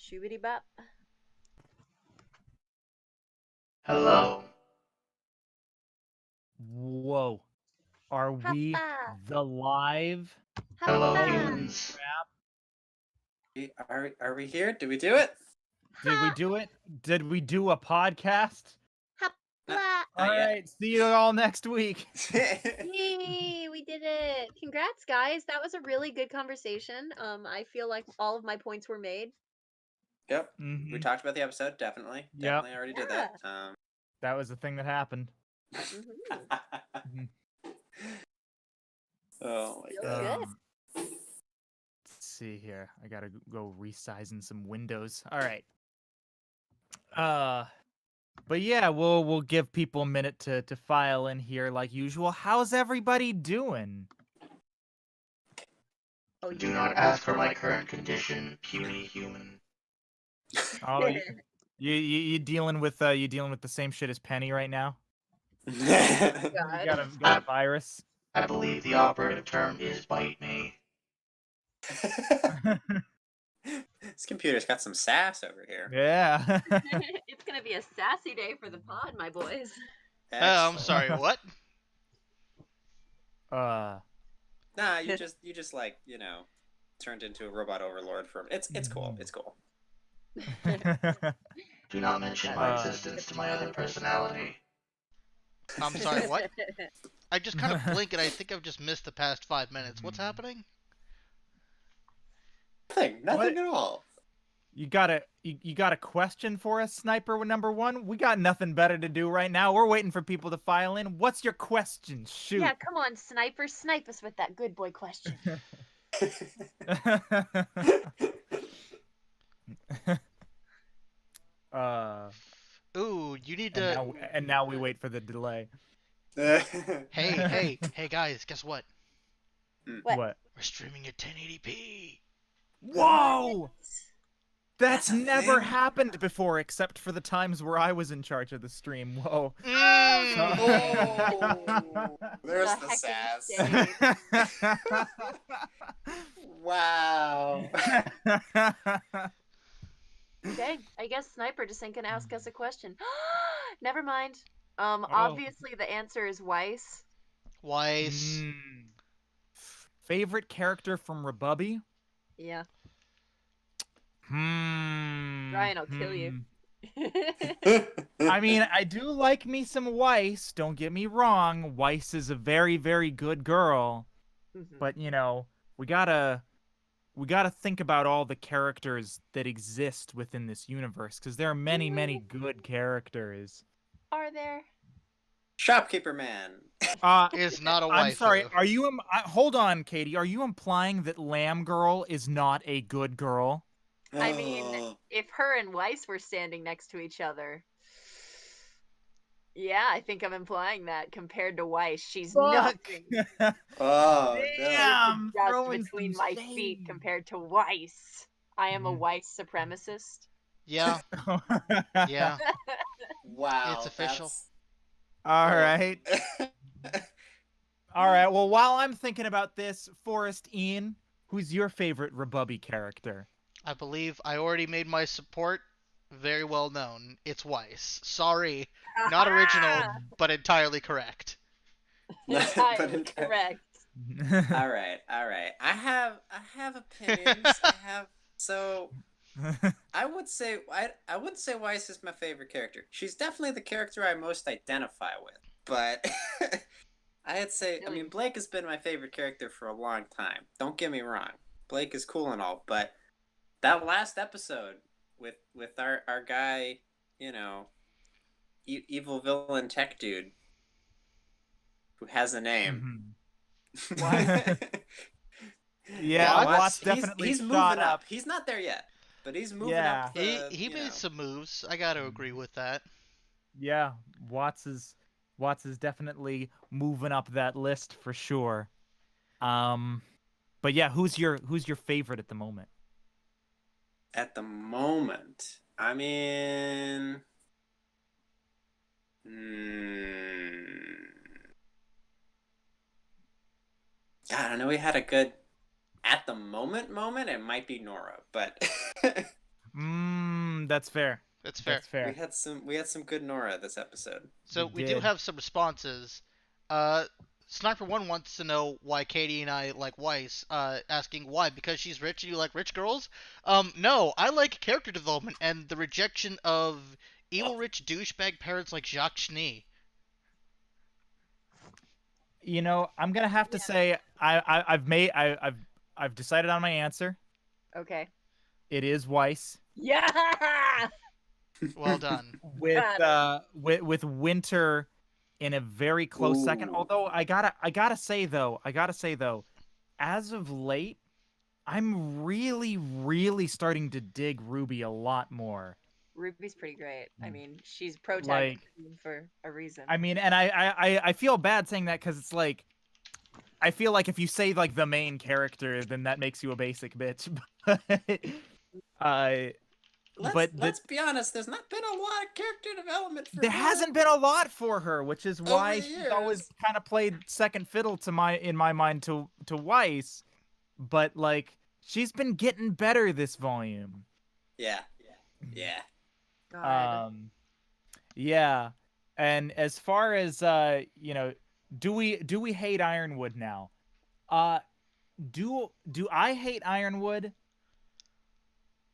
Shoobity bop. Hello. Whoa. Are we Hoppa. the live? Hello, Hoppa. humans. Are we here? Did we do it? Did we do it? Did we do a podcast? Hoppa. All yet. right. See you all next week. Yay, we did it. Congrats, guys. That was a really good conversation. I feel like all of my points were made. Yep. Mhm. We talked about the episode. Definitely. Yep. Definitely already did that. That was the thing that happened. Mhm. Mhm. Oh my Feels god. good. Let's see here. I gotta go resizing some windows. All right. But yeah, we'll give people a minute to file in here like usual. How's everybody doing? Oh, Do not ask for my current condition, puny human. Oh, you dealing with the same shit as Penny right now? You God. got a virus. I believe the operative term is bite me. This computer's got some sass over here. Yeah. It's gonna be a sassy day for the pod, my boys. Oh, I'm Excellent. sorry, what? Nah, you just like, turned into a robot overlord for it's cool. It's cool. Do not mention my existence to my other personality. I'm sorry, what? I just kind of blink and I think I've just missed the past 5 minutes. What's happening? Nothing at all. You got a question for us, Sniper number 1? We got nothing better to do right now. We're waiting for people to file in. What's your question? Shoot. Yeah, come on, Sniper. Snipe us with that good boy question. Ooh, you need to... and now we wait for the delay. Hey, guys, guess what? What? What? We're streaming at 1080p. Whoa! That's That's a never thing? happened before, except for the times where I was in charge of the stream. Whoa. Oh, there's The the heck of sass. Wow. Okay, I guess Sniper just ain't gonna ask us a question. Never mind. Obviously the answer is Weiss. Weiss. Favorite character from RWBY? Yeah. Ryan, I'll kill you. I mean, I do like me some Weiss. Don't get me wrong. Weiss is a very, very good girl. Mhm. But we gotta think about all the characters that exist within this universe, because there are many, many good characters. Are there? Shopkeeper man. Is not a I'm waifu. sorry. Are you? Hold on, Katie. Are you implying that Lamb Girl is not a good girl? I mean, if her and Weiss were standing next to each other, yeah, I think I'm implying that. Compared to Weiss, she's nothing. Oh, Damn, Just throwing between some my feet shade. compared to Weiss. I am a Weiss supremacist. Yeah, yeah. wow. It's official. All right. All right. Well, while I'm thinking about this, Forrest Ian, who's your favorite RWBY character? I believe I already made my support very well known. It's Weiss. Sorry, not original, but entirely correct. Entirely correct. All right. I have opinions. I would say I wouldn't say Weiss is my favorite character. She's definitely the character I most identify with. But I'd say I mean Blake has been my favorite character for a long time. Don't get me wrong. Blake is cool and all, but that last episode with our guy, evil villain tech dude who has a name. Yeah, Watts definitely he's moving up. He's not there yet, but he's moving up. He made some moves. I got to agree with that. Yeah, Watts is definitely moving up that list for sure. But yeah, who's your favorite at the moment? At the moment, I mean, God, I know we had a good at the moment. It might be Nora, but That's fair. That's fair. That's fair. We had some good Nora this episode. So we do did. have some responses. Sniper1 wants to know why Katie and I like Weiss, asking why, because she's rich and you like rich girls? No, I like character development and the rejection of evil rich douchebag parents like Jacques Schnee. You know, I'm gonna have to say I've decided on my answer. Okay. It is Weiss. Yeah. Well done. With Winter in a very close second. Ooh. Although I gotta say though, as of late, I'm really starting to dig Ruby a lot more. Ruby's pretty great. I mean, she's protagonist for a reason. I mean, and I feel bad saying that because it's like, I feel like if you say like the main character, then that makes you a basic bitch. Let's be honest. There's not been a lot of character development for there her. hasn't been a lot for her, which is why she's years. always kind of played second fiddle to in my mind to Weiss. But like, she's been getting better this volume. Yeah. God. Yeah. And as far as you know, do we hate Ironwood now? Do I hate Ironwood?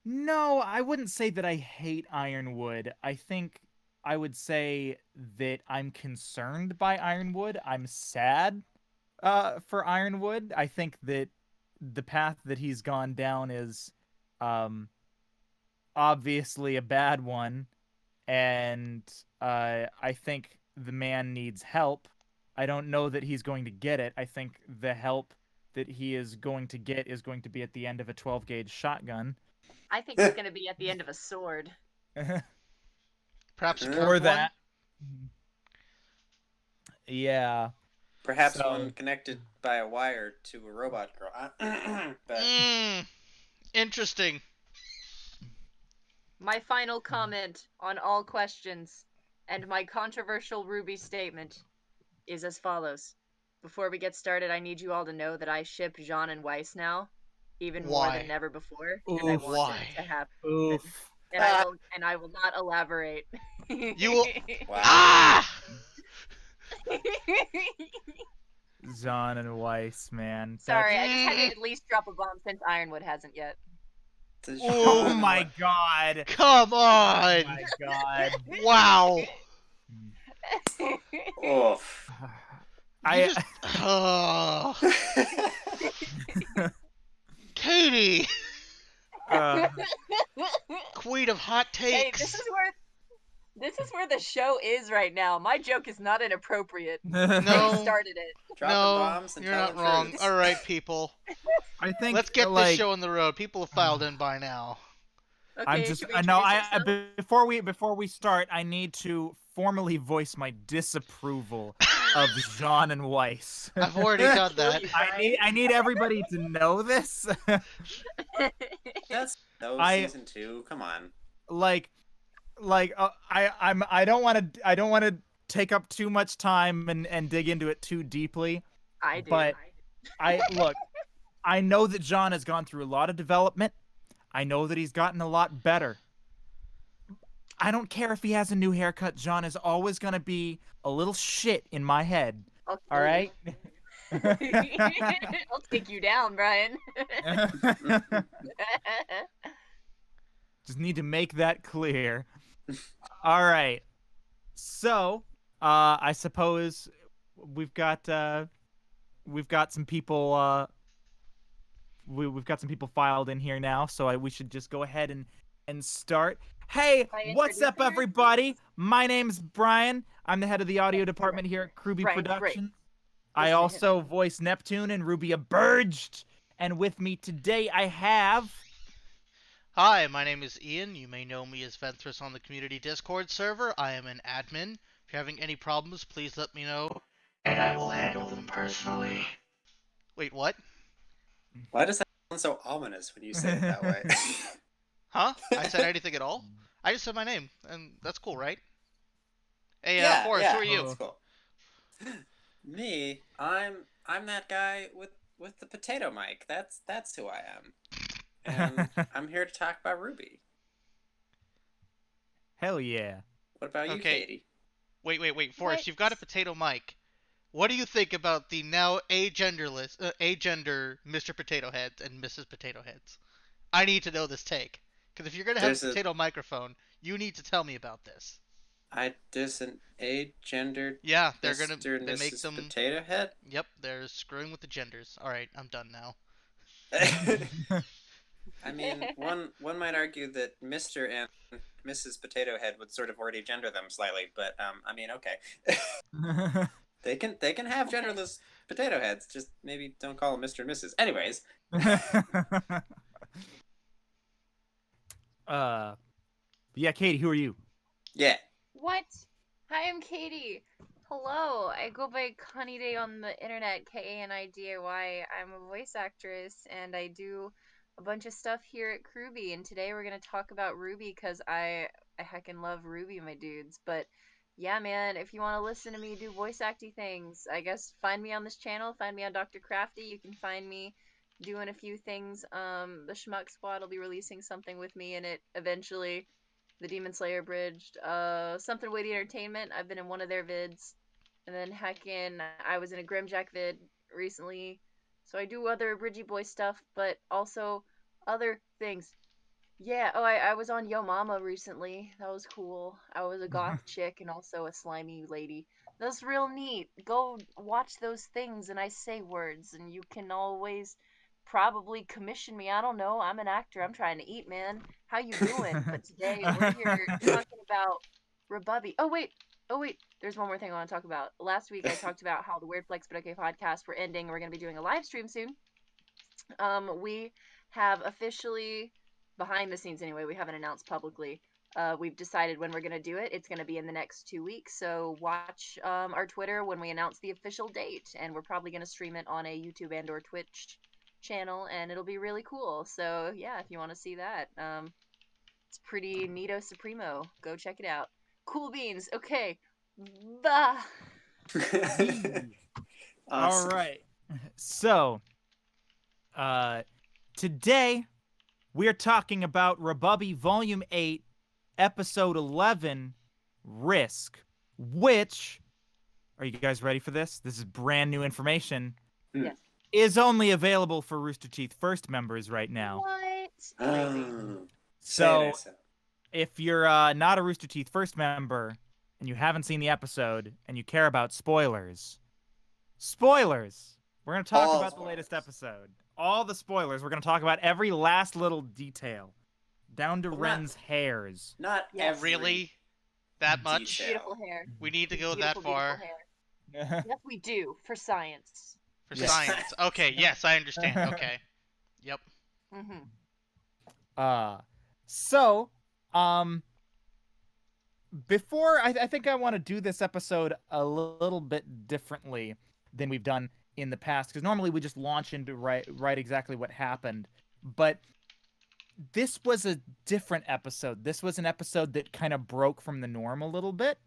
No, I wouldn't say that I hate Ironwood. I think I would say that I'm concerned by Ironwood. I'm sad for Ironwood. I think that the path that he's gone down is obviously a bad one, and I think the man needs help. I don't know that he's going to get it. I think the help that he is going to get is going to be at the end of a 12-gauge shotgun. I think it's gonna be at the end of a sword. Perhaps a Or curved that. Yeah. Perhaps one connected by a wire to a robot girl. But... Interesting. My final comment on all questions and my controversial Ruby statement is as follows. Before we get started, I need you all to know that I ship Jean and Weiss now, even more than ever before, and I want it to happen. Oof. And I will not elaborate. You will. Wow. Ah! Zahn and Weiss, man. Sorry, I just had to at least drop a bomb since Ironwood hasn't yet. Oh my god. Come on! Oh my god. Wow. Oof. Katie! Queen of hot Hey, takes. this is where the show is right now. My joke is not inappropriate. No. They started it. Dropping bombs and you're not telling wrong. truths. All right, people. I think Let's get like, this show on the road. People have filed in by now. Okay, I'm just should we no. introduce ourselves? Before we start, I need to formally voice my disapproval of Jean and Weiss. I've already done that. I need everybody to know this. That's season 2. Come on. I don't want to take up too much time and dig into it too deeply. I do. But I know that John has gone through a lot of development. I know that he's gotten a lot better. I don't care if he has a new haircut. John is always going to be a little shit in my head. All right? I'll take you down, Brian. Just need to make that clear. All right. So, I suppose we've got some people we've got some people filed in here now, so we should just go ahead and start. Hey, what's up, everybody? My name's Brian. I'm the head of the audio department here at RWBY Productions. I also voice Neptune and Ruby Burged. And with me today, I have... Hi, my name is Ian. You may know me as Ventress on the community Discord server. I am an admin. If you're having any problems, please let me know. And I will handle them personally. Wait, what? Why does that sound so ominous when you say it that way? Huh? I said anything at all? I just said my name, and that's cool, right? Hey, Forrest, who are you? That's cool. Me, I'm that guy with the potato mic. That's who I am. And I'm here to talk about RWBY. Hell yeah. What about you, Okay. Katie? Wait, Forrest, What? you've got a potato mic. What do you think about the now agender Mr. Potato Heads and Mrs. Potato Heads? I need to know this take. Because if you're going to have a There's a potato microphone, you need to tell me about this. there's an agendered Yeah, Mr. and they make Mrs. them, Potato Head. yep, they're screwing with the genders. Alright, I'm done now. I mean, one might argue that Mr. and Mrs. Potato Head would sort of already gender them slightly, but I mean, okay. They can have genderless potato heads, just maybe don't call them Mr. and Mrs. Anyways. Yeah, Katie, who are you? Yeah. What? Hi, I'm Katie. Hello, I go by Connie Day on the internet, Kanidiy. I'm a voice actress, and I do a bunch of stuff here at RWBY, and today we're gonna talk about RWBY, because I heckin' love RWBY, my dudes. But yeah, man, if you want to listen to me do voice acting things, I guess find me on this channel, find me on Dr. Crafty. You can find me doing a few things. The Schmuck Squad will be releasing something with me in it eventually. The Demon Slayer Bridged, Something Weighty Entertainment. I've been in one of their vids, and then heckin', I was in a Grimjack vid recently. So I do other Bridgie Boy stuff, but also other things. Yeah, oh, I was on Yo Mama recently. That was cool. I was a goth chick and also a slimy lady. That's real neat. Go watch those things and I say words, and you can always probably commission me. I don't know. I'm an actor. I'm trying to eat, man. How you doing? But today we're here talking about RWBY. Oh wait. Oh wait. There's one more thing I want to talk about. Last week I talked about how the Weird Flex But Okay podcast were ending. We're going to be doing a live stream soon. We have officially, behind the scenes anyway, we haven't announced publicly. We've decided when we're going to do it. It's going to be in the next 2 weeks. So watch our Twitter when we announce the official date. And we're probably going to stream it on a YouTube and or Twitch channel. And it'll be really cool. So yeah, if you want to see that, it's pretty neato supremo. Go check it out. Cool beans. Okay. Bah. Awesome. All right. So, today we're talking about RWBY Volume 8, Episode 11, Risk, which, are you guys ready for this? This is brand new information. Yes. Is only available for Rooster Teeth First members right now. What? Crazy. So, if you're not a Rooster Teeth First member and you haven't seen the episode and you care about spoilers, we're going to talk All about spoilers. the latest episode. All the spoilers. We're going to talk about every last little detail, down to Well, Ren's hairs. Not Yes. every Really? That much? detail. Beautiful hair. We need to go Beautiful, that far beautiful hair. Yes, we do. For science. for Yes. science. Okay, yes, I understand. Okay. Yep. Mm-hmm. So, before I think I want to do this episode a little bit differently than we've done in the past, because normally we just launch into right exactly what happened, but this was a different episode. This was an episode that kind of broke from the norm a little bit,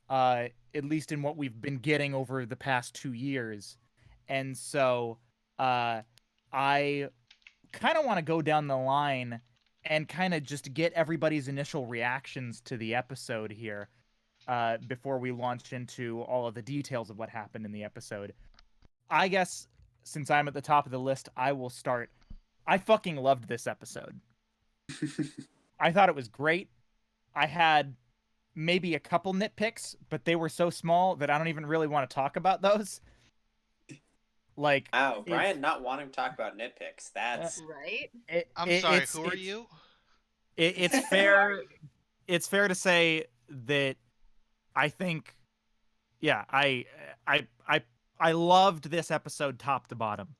at least in what we've been getting over the past 2 years. And so I kind of want to go down the line and kind of just get everybody's initial reactions to the episode here before we launch into all of the details of what happened in the episode. I guess since I'm at the top of the list, I will start. I fucking loved this episode. I thought it was great. I had maybe a couple nitpicks, but they were so small that I don't even really want to talk about those. Like, Wow, Brian not wanting to talk about nitpicks. That's Right? I'm sorry, who are you? It's fair. It's fair to say that I think, yeah, I loved this episode top to bottom.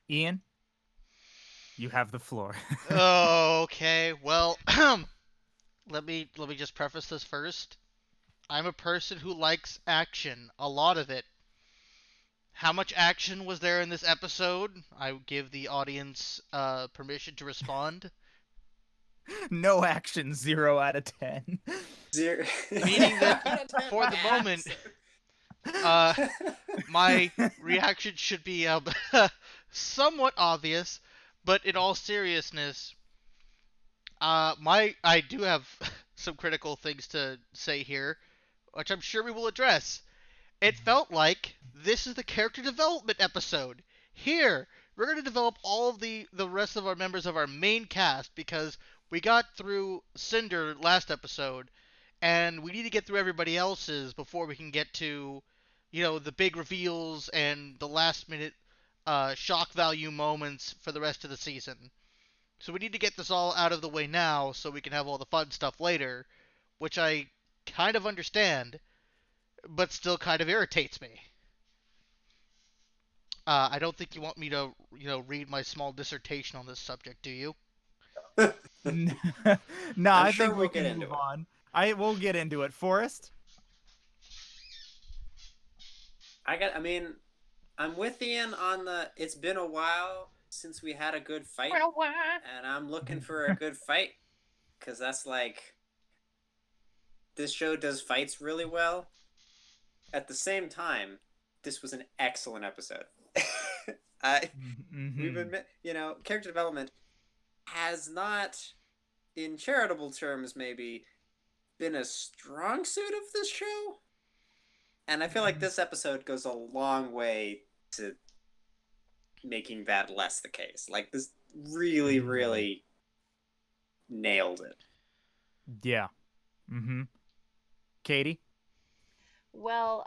Ian, you have the floor. Okay, well, let me just preface this first. I'm a person who likes action, a lot of it. How much action was there in this episode? I give the audience permission to respond. No action, 0 out of 10. zero. Meaning that for the moment, my reaction should be somewhat obvious, but in all seriousness, I do have some critical things to say here, which I'm sure we will address. It felt like this is the character development episode. Here, we're going to develop all of the rest of our members of our main cast because we got through Cinder last episode, and we need to get through everybody else's before we can get to, the big reveals and the last minute shock value moments for the rest of the season. So we need to get this all out of the way now so we can have all the fun stuff later, which I kind of understand, but still kind of irritates me. I don't think you want me to, read my small dissertation on this subject, do you? No, I'm I sure think we we'll get can into move it. on. We'll get into it. Forrest? I mean, I'm with Ian on the. It's been a while since we had a good fight, and I'm looking for a good fight because that's like this show does fights really well. At the same time, this was an excellent episode. We've been, character development has not, in charitable terms, maybe been a strong suit of this show, and I feel like this episode goes a long way to making that less the case. Like this really, really nailed it. Yeah. Katie? Well,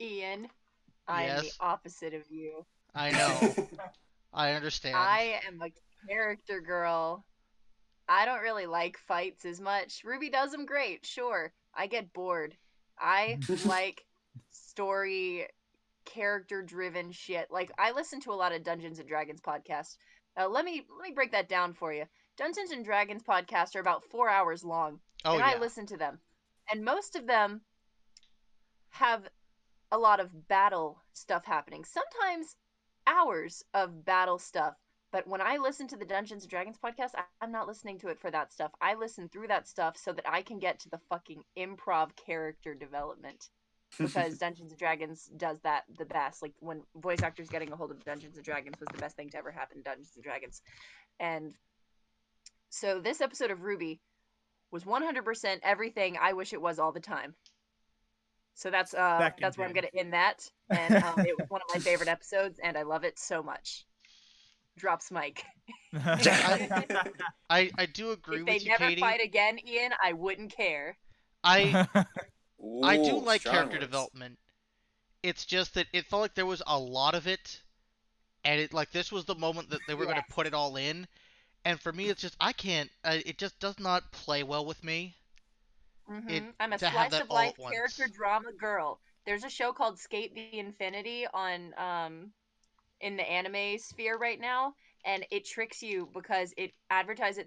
Ian, I am the Yes. opposite of you. I know. I understand. I am a character girl. I don't really like fights as much. RWBY does them great, sure. I get bored. I like story, character-driven shit. Like I listen to a lot of Dungeons and Dragons podcasts. Let me break that down for you. Dungeons and Dragons podcasts are about 4 hours long, Oh, and I yeah. listen to them. And most of them have a lot of battle stuff happening. Sometimes hours of battle stuff. But when I listen to the Dungeons and Dragons podcast, I'm not listening to it for that stuff. I listen through that stuff so that I can get to the fucking improv character development. Because Dungeons and Dragons does that the best. Like when voice actors getting a hold of Dungeons and Dragons was the best thing to ever happen to Dungeons and Dragons. And so this episode of RWBY was 100% everything I wish it was all the time. So that's where I'm gonna end that. And it was one of my favorite episodes, and I love it so much. Drops mic. I do agree If they with you, never Katie. fight again, Ian, I wouldn't care. I do Ooh, like strong character words. development. It's just that it felt like there was a lot of it, and this was the moment that they were going to put it all in. And for me, it's just I can't. It just does not play well with me. I'm a to have slice that of all life at once. character drama girl. There's a show called Skate the Infinity on in the anime sphere right now, and it tricks you because it advertises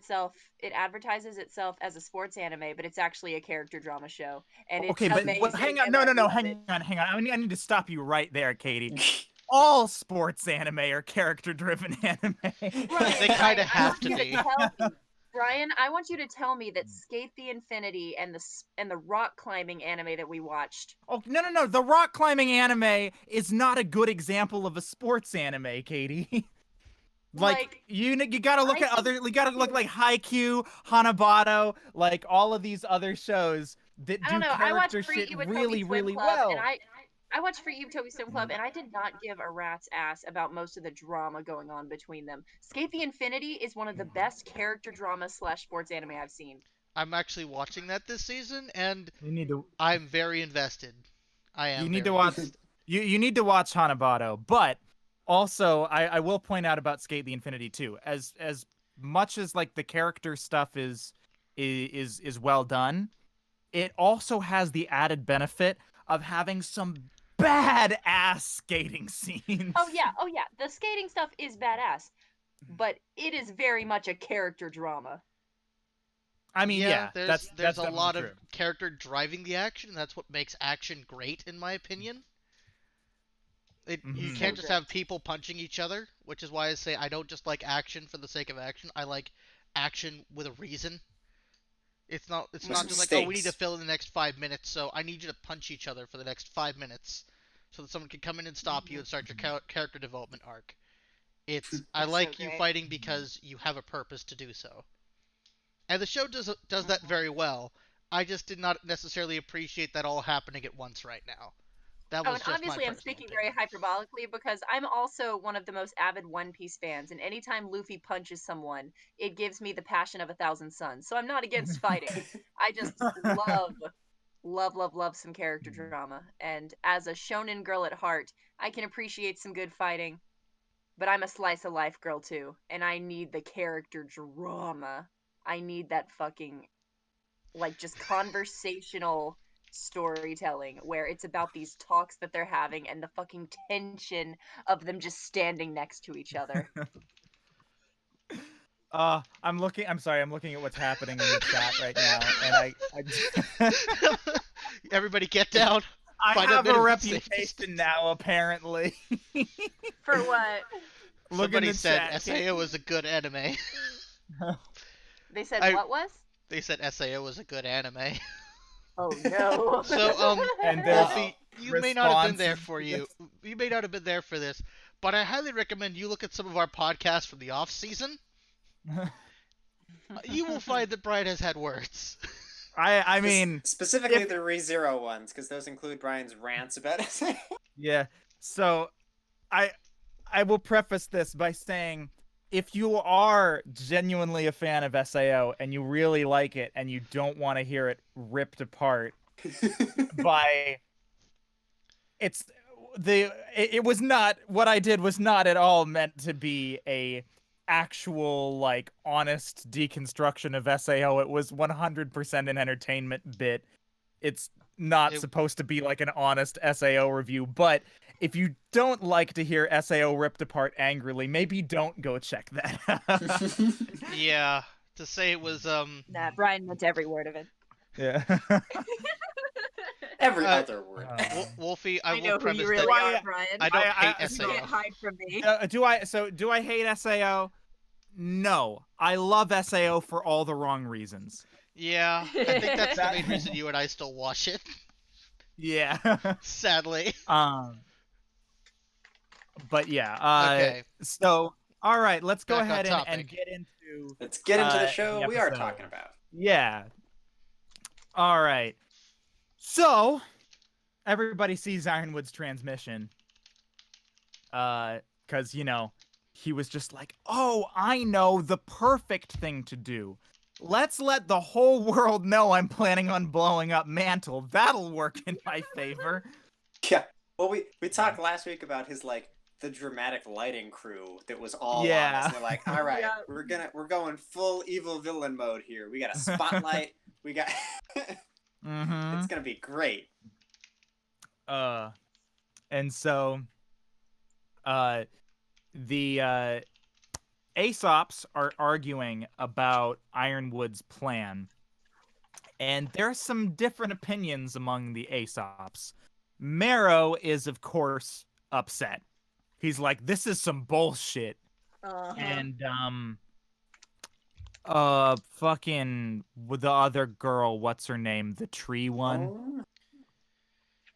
itself as a sports anime, but it's actually a character drama show, and it's Okay, but amazing. hang on. and No, I love hang it. on. I need to stop you right there, Katie. All sports anime are character-driven anime. They kind of have to be. Brian, I want you to tell me that Skate the Infinity and the rock climbing anime that we watched. Oh, no. The rock climbing anime is not a good example of a sports anime, Katie. You gotta look at like Haikyuu, Hanabado, like all of these other shows that do character shit really, really well. And I watched For You, Toby Swim Club, and I did not give a rat's ass about most of the drama going on between them. Skate the Infinity is one of the best character drama / sports anime I've seen. I'm actually watching that this season, and You need to. I'm very invested. I am. You need to watch. You need to watch Hanabado, but also I will point out about Skate the Infinity too. As much as like the character stuff is well done, it also has the added benefit of having some badass skating scenes. Oh yeah. The skating stuff is badass, but it is very much a character drama. I mean, yeah, there's a lot of character driving the action, and that's what makes action great, in my opinion. You can't just have people punching each other, which is why I say I don't just like action for the sake of action. I like action with a reason. It's not just like, oh, we need to fill in the next 5 minutes, so I need you to punch each other for the next 5 minutes so that someone can come in and stop you and start your character development arc. I like you fighting because you have a purpose to do so. And the show does that very well. I just did not necessarily appreciate that all happening at once right now. That Oh, was and just my obviously I'm personal speaking very opinion. hyperbolically because I'm also one of the most avid One Piece fans, and anytime Luffy punches someone, it gives me the passion of 1,000 suns. So I'm not against fighting. I just love some character drama. And as a shonen girl at heart, I can appreciate some good fighting, but I'm a slice of life girl too, and I need the character drama. I need that fucking like just conversational storytelling where it's about these talks that they're having and the fucking tension of them just standing next to each other. I'm sorry, I'm looking at what's happening in the chat right now, and I Everybody get down. I Find a have a minimum safe reputation distance. now, apparently. For what? Look in Somebody the said chat. SAO was a good anime. They said I- what was? They said SAO was a good anime. Oh no. So, And there's Wolfie, you may not have been there responses for to you. You may not have been there for this, but I highly recommend you look at some of our podcasts from the off season. You will find that Brian has had words. I mean, specifically if- the ReZero ones, because those include Brian's rants about it. yeah. So, I will preface this by saying, if you are genuinely a fan of SAO and you really like it and you don't want to hear it ripped apart by it was not, what I did was not at all meant to be a actual like honest deconstruction of SAO. It was 100% an entertainment bit. It's not supposed to be like an honest SAO review, but if you don't like to hear SAO ripped apart angrily, maybe don't go check that out. Yeah, to say it was Nah, Brian meant every word of it. Yeah. Every other word. Wolfie, I will know who premise you really that are, Brian. I don't hate You SAO. can't hide from me. Do I hate SAO? No. I love SAO for all the wrong reasons. Yeah, I think that's the main reason you and I still watch it. Yeah. Sadly. But yeah. Okay. So, all right, let's go Back on ahead and topic. get into Let's get into the show the we are episode. talking about. Yeah. All right. So, everybody sees Ironwood's transmission. Because, you know, he was just like, oh, I know the perfect thing to do. Let's let the whole world know I'm planning on blowing up Mantle. That'll work in my favor. Yeah. Well, we talked last week about his like the dramatic lighting crew that was all on us. They're like, all right, Yeah. we're going full evil villain mode here. We got a spotlight. We got. Mm-hmm. It's gonna be great. And so, the Aesops are arguing about Ironwood's plan, and there's some different opinions among the Aesops. Marrow is, of course, upset. He's like, this is some bullshit. And, fucking the other girl, what's her name? The tree one?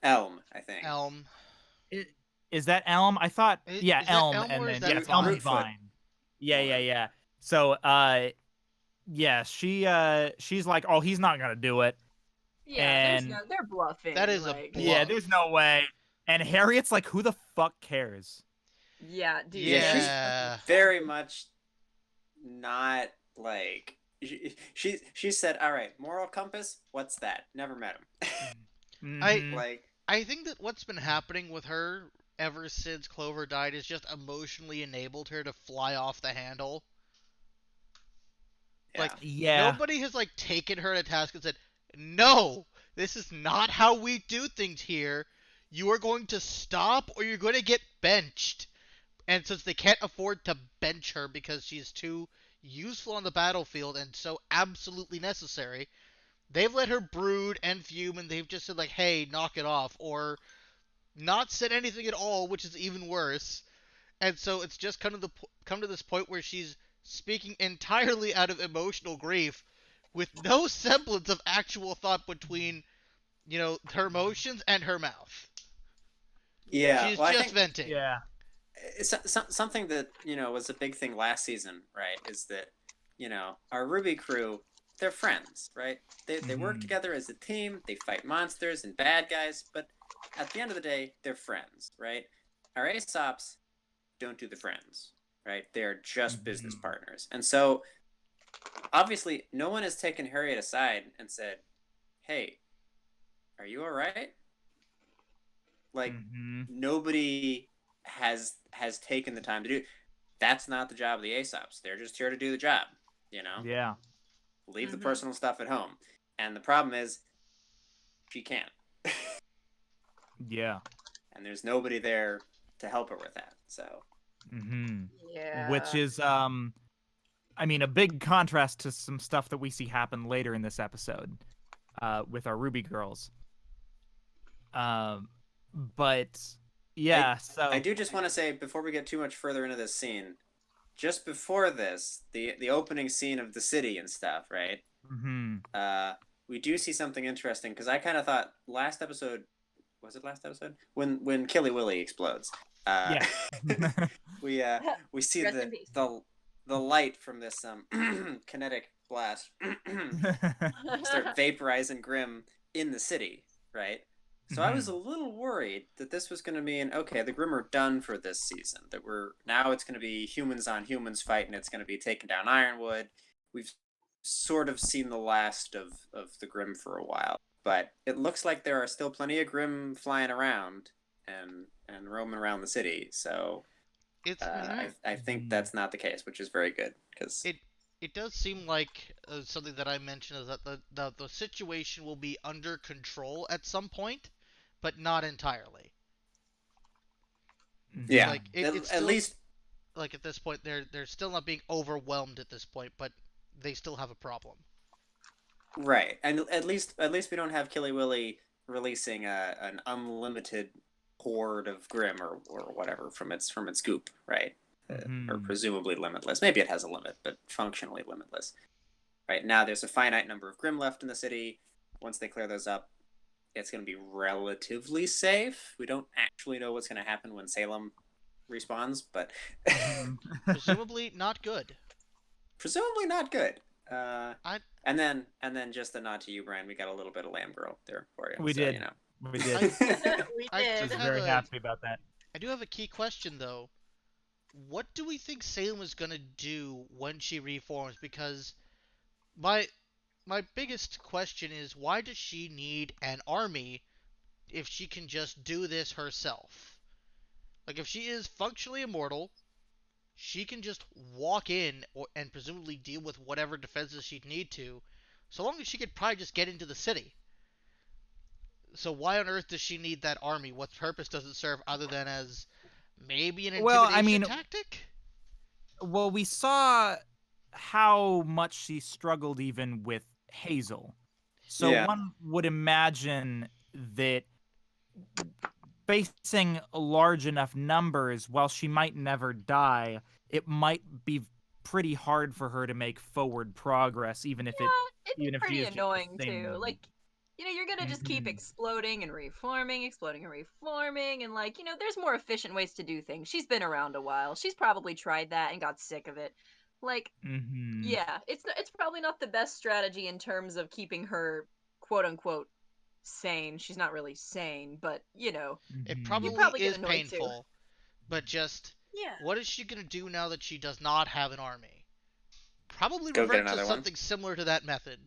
Elm, I think. Elm. Is that Elm? I thought, yeah, Is that Elm, Elm and or then is that yeah, Vine? Elm Vine. Yeah. So, yeah, she's like, oh, he's not gonna do it. Yeah, And they're bluffing. That is like, a yeah, bluff. there's no way. And Harriet's like, who the fuck cares? Yeah, dude. Yeah. She's very much not like she said, all right, moral compass, what's that? Never met him. Mhm. I think that what's been happening with her ever since Clover died is just emotionally enabled her to fly off the handle. Yeah. Like, yeah. nobody has like taken her to task and said, no, this is not how we do things here. You are going to stop or you're going to get benched. And since they can't afford to bench her because she's too useful on the battlefield and so absolutely necessary, they've let her brood and fume, and they've just said like, hey, knock it off, or not said anything at all, which is even worse. And so it's just come to this point where she's speaking entirely out of emotional grief with no semblance of actual thought between, you know, her emotions and her mouth. Yeah. She's well, just venting. Yeah. It's something that, you know, was a big thing last season, right? Is that, you know, our RWBY crew they're friends, right? They work together as a team. They fight monsters and bad guys, but at the end of the day, they're friends, right? Our Aesops don't do the friends, right? They're just business partners, and so obviously, no one has taken Harriet aside and said, "Hey, are you all right?" Like nobody has taken the time to do. That's not the job of the Aesops. They're just here to do the job, you know. Yeah. Leave the personal stuff at home. And the problem is, she can't. Yeah. And there's nobody there to help her with that. So. Yeah. Which is I mean, a big contrast to some stuff that we see happen later in this episode, with our RWBY girls. But yeah, I do just want to say, before we get too much further into this scene, just before this, the opening scene of the city and stuff, right? We do see something interesting, because I kind of thought last episode, was it last episode? When Killy Willy explodes. Yeah. we see the light from this kinetic blast start vaporizing Grimm in the city, right? So I was a little worried that this was going to mean, okay, the Grimm are done for this season. That now it's going to be humans on humans fight, and it's going to be taking down Ironwood. We've sort of seen the last of the Grimm for a while, but it looks like there are still plenty of Grimm flying around and roaming around the city. So I think that's not the case, which is very good, because it does seem like something that I mentioned is that the situation will be under control at some point, but not entirely. Yeah, like it's at least like at this point they're still not being overwhelmed at this point, but they still have a problem. Right, and at least we don't have Killy Willy releasing an unlimited horde of Grimm or whatever from its goop, right? Or presumably limitless. Maybe it has a limit, but functionally limitless. Right now, there's a finite number of Grimm left in the city. Once they clear those up, it's going to be relatively safe. We don't actually know what's going to happen when Salem respawns, but presumably not good. Presumably not good. And then just a nod to you, Brian. We got a little bit of Lamb Girl there for you. We did. You know. We did. We did. I was very happy about that. I do have a key question, though. What do we think Salem is going to do when she reforms? Because my biggest question is, why does she need an army if she can just do this herself? Like, if she is functionally immortal, she can just walk in and presumably deal with whatever defenses she'd need to, so long as she could probably just get into the city. So why on earth does she need that army? What purpose does it serve other than as maybe an intimidation tactic? Well, we saw how much she struggled even with Hazel. So one would imagine that facing large enough numbers, while she might never die, it might be pretty hard for her to make forward progress, even if it'd be pretty annoying too. Like, you know, you're gonna just keep exploding and reforming, and like, you know, there's more efficient ways to do things. She's been around a while. She's probably tried that and got sick of it. Like, yeah, it's probably not the best strategy in terms of keeping her quote unquote sane. She's not really sane, but you know, it probably is painful. But just what is she gonna do now that she does not have an army? Probably revert to something similar to that method.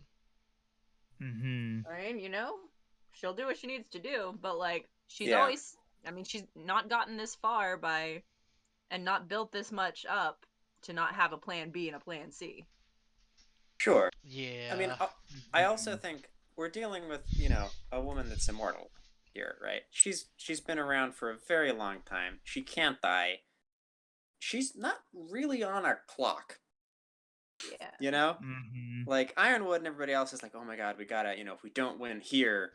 I mean, you know, she'll do what she needs to do, but like, she's always, I mean, she's not gotten this far and not built this much up to not have a plan B and a plan C. Sure. Yeah. I mean, I also think we're dealing with, you know, a woman that's immortal here, right? She's been around for a very long time. She can't die. She's not really on a clock. Yeah. You know? Like, Ironwood and everybody else is like, oh my god, we gotta, you know, if we don't win here,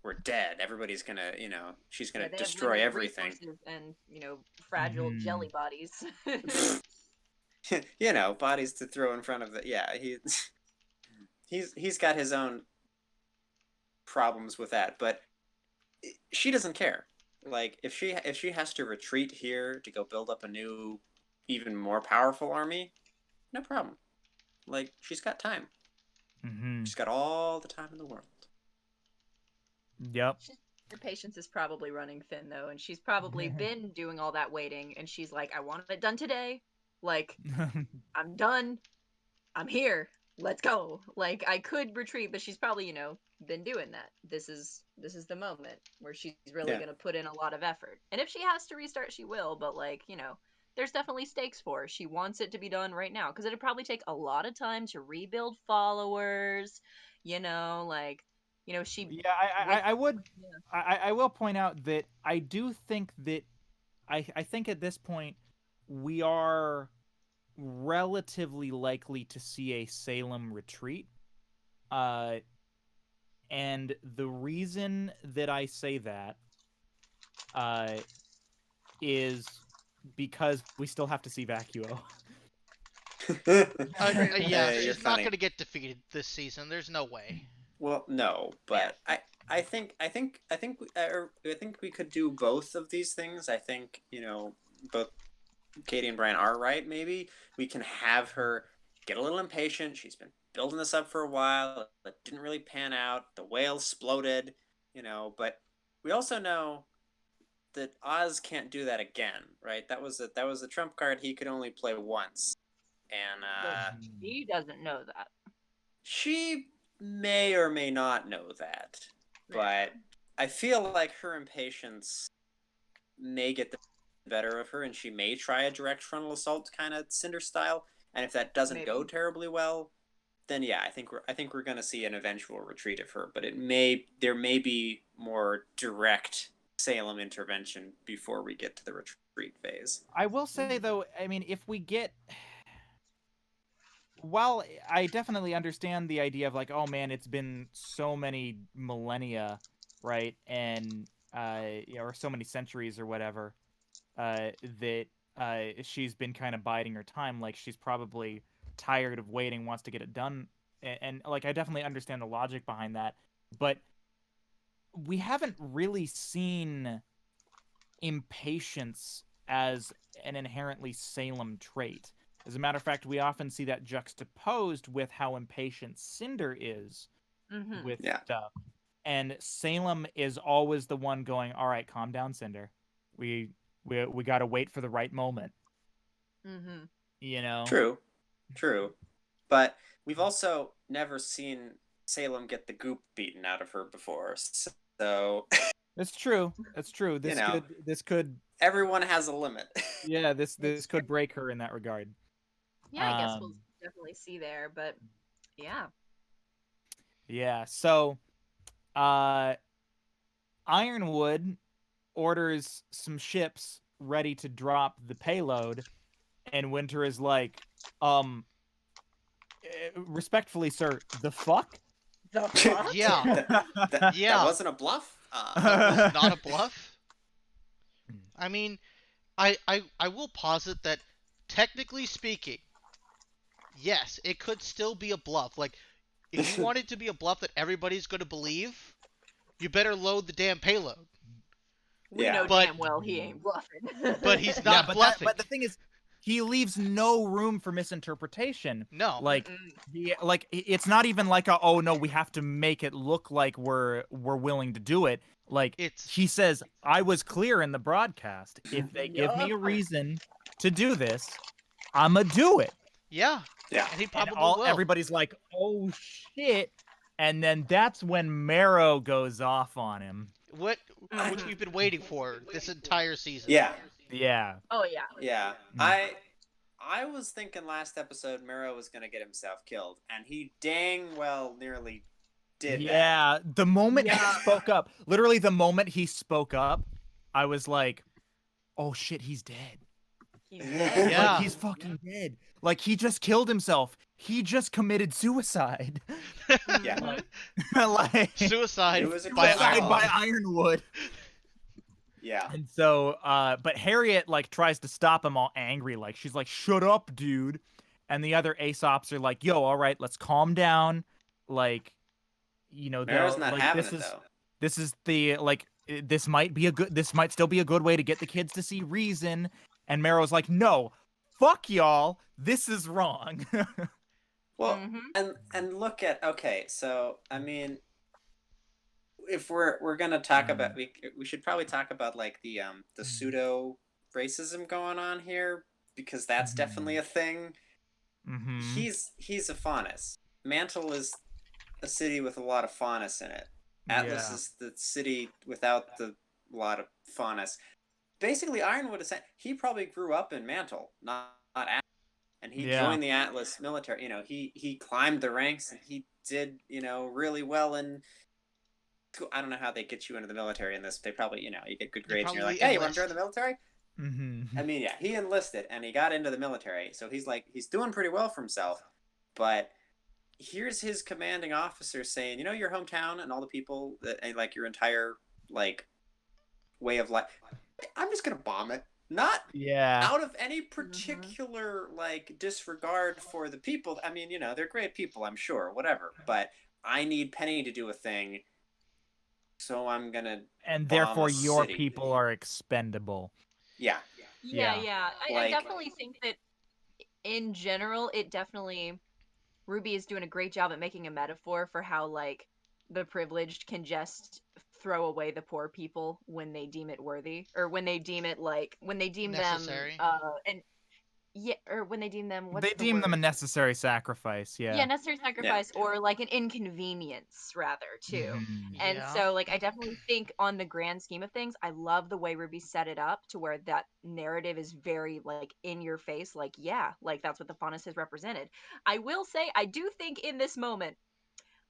we're dead. Everybody's gonna, you know, she's gonna destroy everything. And, you know, fragile jelly bodies. You know, bodies to throw in front of the, he's got his own problems with that, but she doesn't care. Like, if she has to retreat here to go build up a new, even more powerful army, no problem. Like, she's got time. Mm-hmm. She's got all the time in the world. Yep. Her patience is probably running thin, though, and she's probably been doing all that waiting, and she's like, I want it done today. Like, I'm done. I'm here. Let's go. Like, I could retreat, but she's probably, been doing that. This is the moment where she's really gonna put in a lot of effort. And if she has to restart, she will, but like, there's definitely stakes for her. She wants it to be done right now, because it'd probably take a lot of time to rebuild followers, like, she Yeah, I would. I will point out that I do think that I think at this point we are relatively likely to see a Salem retreat. And the reason that I say that is because we still have to see Vacuo. Yeah, You're she's not funny. going to get defeated this season. There's no way. Well, no, but I think we could do both of these things. I think both Katie and Brian are right. Maybe we can have her get a little impatient. She's been building this up for a while. It didn't really pan out. The whale exploded, But we also know that Oz can't do that again, right? That was a trump card he could only play once, and she doesn't know that. she may or may not know that, but I feel like her impatience may get the better of her, and she may try a direct frontal assault kind of Cinder style. And if that doesn't go terribly well, then yeah, I think we're gonna see an eventual retreat of her. But there may be more direct Salem intervention before we get to the retreat phase. I will say though, I mean, if we get, while I definitely understand the idea of like, oh man, it's been so many millennia, right, and or so many centuries or whatever, that she's been kind of biding her time. Like she's probably tired of waiting, wants to get it done, and like I definitely understand the logic behind that, but we haven't really seen impatience as an inherently Salem trait. As a matter of fact, we often see that juxtaposed with how impatient Cinder is with stuff. And Salem is always the one going, all right, calm down, Cinder. We got to wait for the right moment. True. But we've also never seen Salem get the goop beaten out of her before. So That's true. This could everyone has a limit. Yeah, this could break her in that regard. Yeah, I guess we'll definitely see there, but yeah. Yeah, so Ironwood orders some ships ready to drop the payload, and Winter is like, respectfully, sir, the fuck? The fuck? Yeah. That wasn't a bluff? That was not a bluff? I mean, I will posit that, technically speaking, yes, it could still be a bluff. Like, if you want it to be a bluff that everybody's going to believe, you better load the damn payload. We know damn well he ain't bluffing. But he's not bluffing. But the thing is, he leaves no room for misinterpretation. No. Like, it's not even like oh no, we have to make it look like we're willing to do it. Like, he says, I was clear in the broadcast. If they give me a reason to do this, I'ma do it. Yeah. Yeah. And he probably will. Everybody's like, oh shit. And then that's when Marrow goes off on him. Which we've been waiting for this entire season. Yeah. Yeah. Oh yeah. Yeah. I was thinking last episode Marrow was gonna get himself killed, and he dang well nearly did that. Yeah. The moment he spoke up, literally the moment he spoke up, I was like, oh shit, he's dead. He's dead. Yeah. Like, he's fucking dead. Like, he just killed himself. He just committed suicide. Yeah. Like, Suicide by Ironwood. Yeah. And so, but Harriet, like, tries to stop him, all angry. Like, she's like, shut up, dude. And the other Aesops are like, yo, all right, let's calm down. Like, Marrow's not like, having it, though. This is the, like, this might still be a good way to get the kids to see reason. And Marrow's like, no, fuck y'all. This is wrong. Well, Mhm. and look at, okay, so I mean, if we're gonna talk about, we should probably talk about like the pseudo racism going on here, because that's definitely a thing. Mm-hmm. He's a faunus. Mantle is a city with a lot of faunus in it. Atlas Yeah. is the city without the lot of faunus. Basically, Ironwood is, he probably grew up in Mantle, not Atlas, and he Yeah. joined the Atlas military. He climbed the ranks, and he did really well in. I don't know how they get you into the military in this. They probably, you get good You grades, and you're like, probably hey, you want to join enlist. the military? Mm-hmm. I mean, yeah, he enlisted and he got into the military, so he's doing pretty well for himself. But here's his commanding officer saying, your hometown and all the people that, and like your entire like way of life, I'm just gonna bomb it. Not Yeah. out of any particular like disregard for the people. I mean, they're great people, I'm sure, whatever. But I need Penny to do a thing, so I'm gonna And bomb therefore a your city. people are expendable. Yeah, Yeah. I Like- definitely think that in general, RWBY is doing a great job at making a metaphor for how like the privileged can just throw away the poor people when they deem it worthy, or when they deem it when they deem Necessary. them and yeah, or when they deem them, what's They the deem them a word? necessary sacrifice. Yeah, Yeah. necessary sacrifice, or like an inconvenience rather too. Mhm. And Yeah. so like I definitely think on the grand scheme of things, I love the way RWBY set it up to where that narrative is very like in your face, like yeah, like that's what the faunus has represented. I will say I do think in this moment,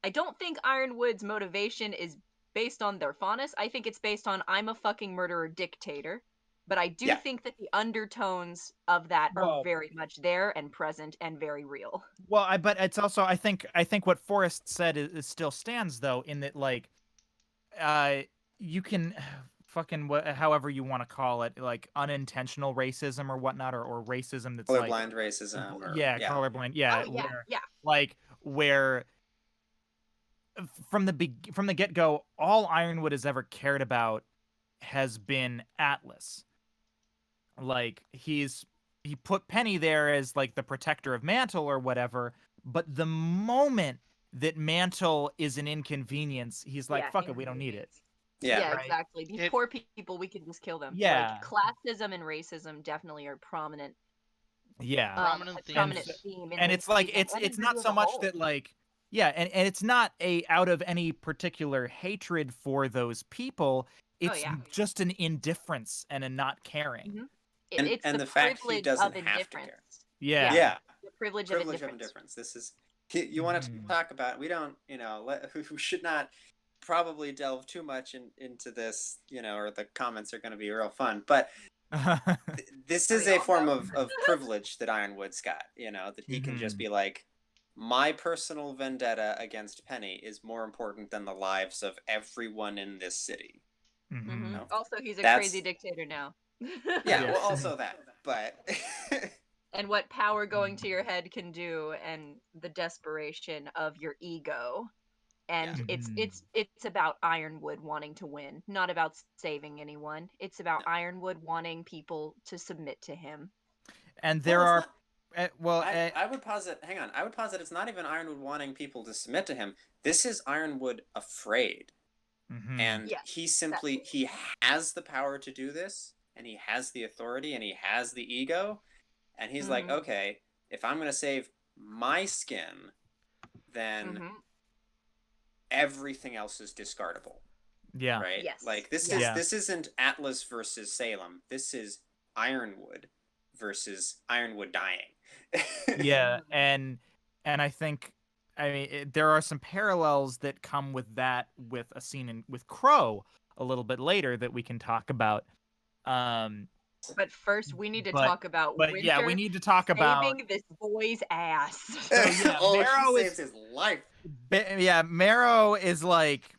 I don't think Ironwood's motivation is based on their faunus. I think it's based on I'm a fucking murderer dictator. But I do Yeah. think that the undertones of that are Well- very much there and present and very real. Well, but it's also I think what Forrest said is still stands though, in that like you can fucking however you want to call it, like unintentional racism or whatnot, or racism that's like colorblind racism. Or, yeah, colorblind, yeah, Oh, yeah, where, yeah. like where from the get-go all Ironwood has ever cared about has been Atlas. Like he put Penny there as like the protector of Mantle or whatever, but the moment that Mantle is an inconvenience, he's like, Yeah, fuck it, we don't need it. Yeah. Right. exactly. These It- poor people, we can just kill them. Yeah. Like classism and racism definitely are prominent. Yeah. Prominent a themes. prominent theme. And it's like it's not so much that like yeah, and it's not a out of any particular hatred for those people. It's yeah. just an indifference and a not caring. Mhm. And- It's and the the fact he privilege doesn't of have to care. indifference. Yeah. Yeah. The privilege Privilege of of indifference. indifference. This is you want to talk about. We don't. We should not probably delve too much into this. Or the comments are going to be real fun. But this is a form of privilege that Ironwood's got. That he can just be like, my personal vendetta against Penny is more important than the lives of everyone in this city. Mhm. No. Also, he's a That's- crazy dictator now. Yeah. Yeah. Well, also that, but. And what power going to your head can do, and the desperation of your ego. And it's about Ironwood wanting to win, not about saving anyone. It's about Ironwood wanting people to submit to him. And there Well, are I would posit. Hang on. I would posit it's not even Ironwood wanting people to submit to him. This is Ironwood afraid, and Yes, he has the power to do this, and he has the authority, and he has the ego, and he's like, okay, if I'm gonna save my skin, then everything else is discardable. Yeah. Right. Yes. Like this isn't Atlas versus Salem. This is Ironwood versus Ironwood dying. Yeah, and I think there are some parallels that come with that, with a scene with Crow a little bit later that we can talk about. But first, we need to But- talk about But Winter yeah, we need to talk about saving this boy's ass. So, yeah, Marrow she saves his life. yeah, Marrow is like,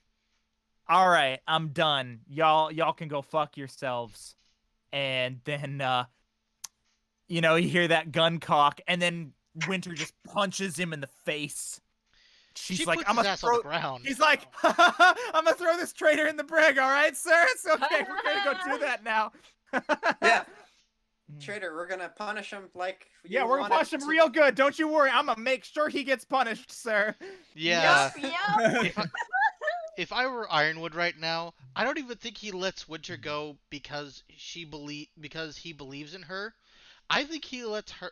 all right, I'm done. Y'all can go fuck yourselves. And then you hear that gun cock, and then Winter just punches him in the face. She's She like, puts I'm his gonna ass on the ground. He's like, I'm gonna throw this traitor in the brig, all right, sir? It's okay, we're gonna go do that now. Yeah. Traitor, we're gonna punish him like Yeah, you we're gonna wanted punish him to. real good. Don't you worry. I'm gonna make sure he gets punished, sir. Yeah. Yup. If I were Ironwood right now, I don't even think he lets Winter go because he believes in her. I think he lets her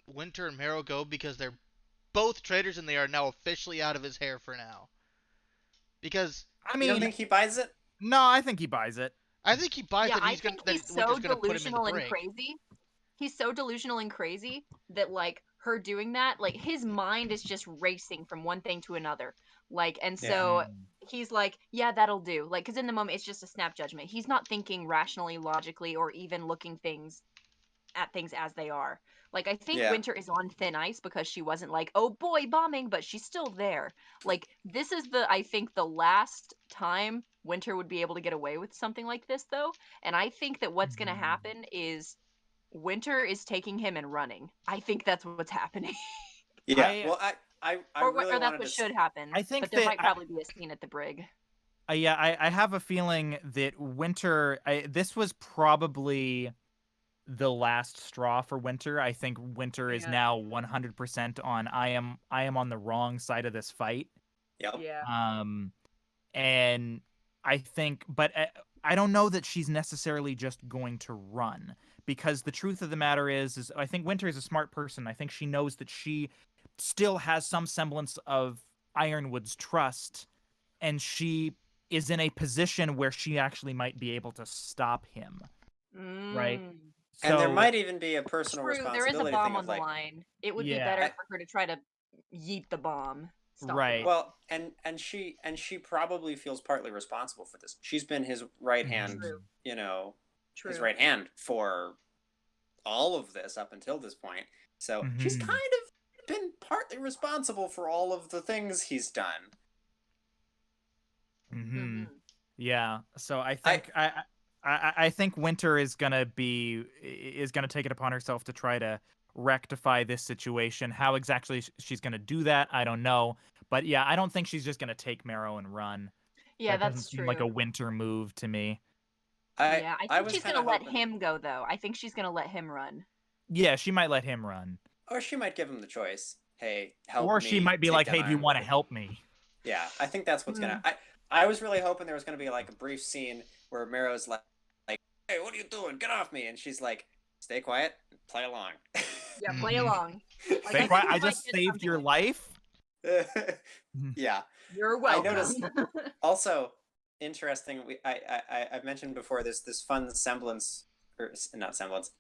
Winter and Marrow go because they're both traitors and they are now officially out of his hair for now. Because I You don't mean, think he buys it? no, I think he buys it. I think he buys Yeah, that I think he's so Winter's gonna put him in the delusional and break. crazy. He's so delusional and crazy that like her doing that, like his mind is just racing from one thing to another. Like, and so he's like, yeah, that'll do. Like, because in the moment it's just a snap judgment. He's not thinking rationally, logically, or even looking at things as they are. Like, I think Yeah. Winter is on thin ice because she wasn't like, oh boy, bombing, but she's still there. Like, this is I think, the last time Winter would be able to get away with something like this, though. And I think that what's going to happen is Winter is taking him and running. I think that's what's happening. Yeah. Well, I really or that's wanted what to. should happen. I think but there that might probably be a scene at the brig. Yeah, I have a feeling that Winter. This was probably the last straw for Winter. I think Winter is Yeah. now 100% on. I am on the wrong side of this fight. Yep. Yeah. And I think, but I don't know that she's necessarily just going to run, because the truth of the matter is I think Winter is a smart person. I think she knows that she still has some semblance of Ironwood's trust, and she is in a position where she actually might be able to stop him. Right? And there So- might even be a personal True, there is a responsibility bomb thing on of the like, line. It would be Yeah. better for her to try to yeet the bomb. Stop Right. The bomb. well, and she probably feels partly responsible for this. She's been his right hand, True. you know, True. his right hand for all of this up until this point. So she's Mhm. kind of been partly responsible for all of the things he's done. Mm-hmm. Yeah. So I think I think Winter is gonna take it upon herself to try to rectify this situation. How exactly she's gonna do that, I don't know. But yeah, I don't think she's just gonna take Marrow and run. Yeah, That doesn't that's seem true. like a Winter move to me. Yeah, I think was she's kinda gonna let hoping- him go, though. I think she's gonna let him run. Yeah, she might let him run. Or she might give him the choice. Hey, help Or me she might be take like, down "Hey, do you want to Ironwood." help me?" Yeah, I think that's what's gonna. I was really hoping there was gonna be like a brief scene where Marrow's like, "Hey, what are you doing? Get off me!" And she's like, "Stay quiet, play along." Yeah, play Mhm. along. Like, Stay I quiet. think we I might just get saved something your like life. Yeah. You're I welcome. noticed. Also, interesting. I've mentioned before this fun semblance, or not semblance,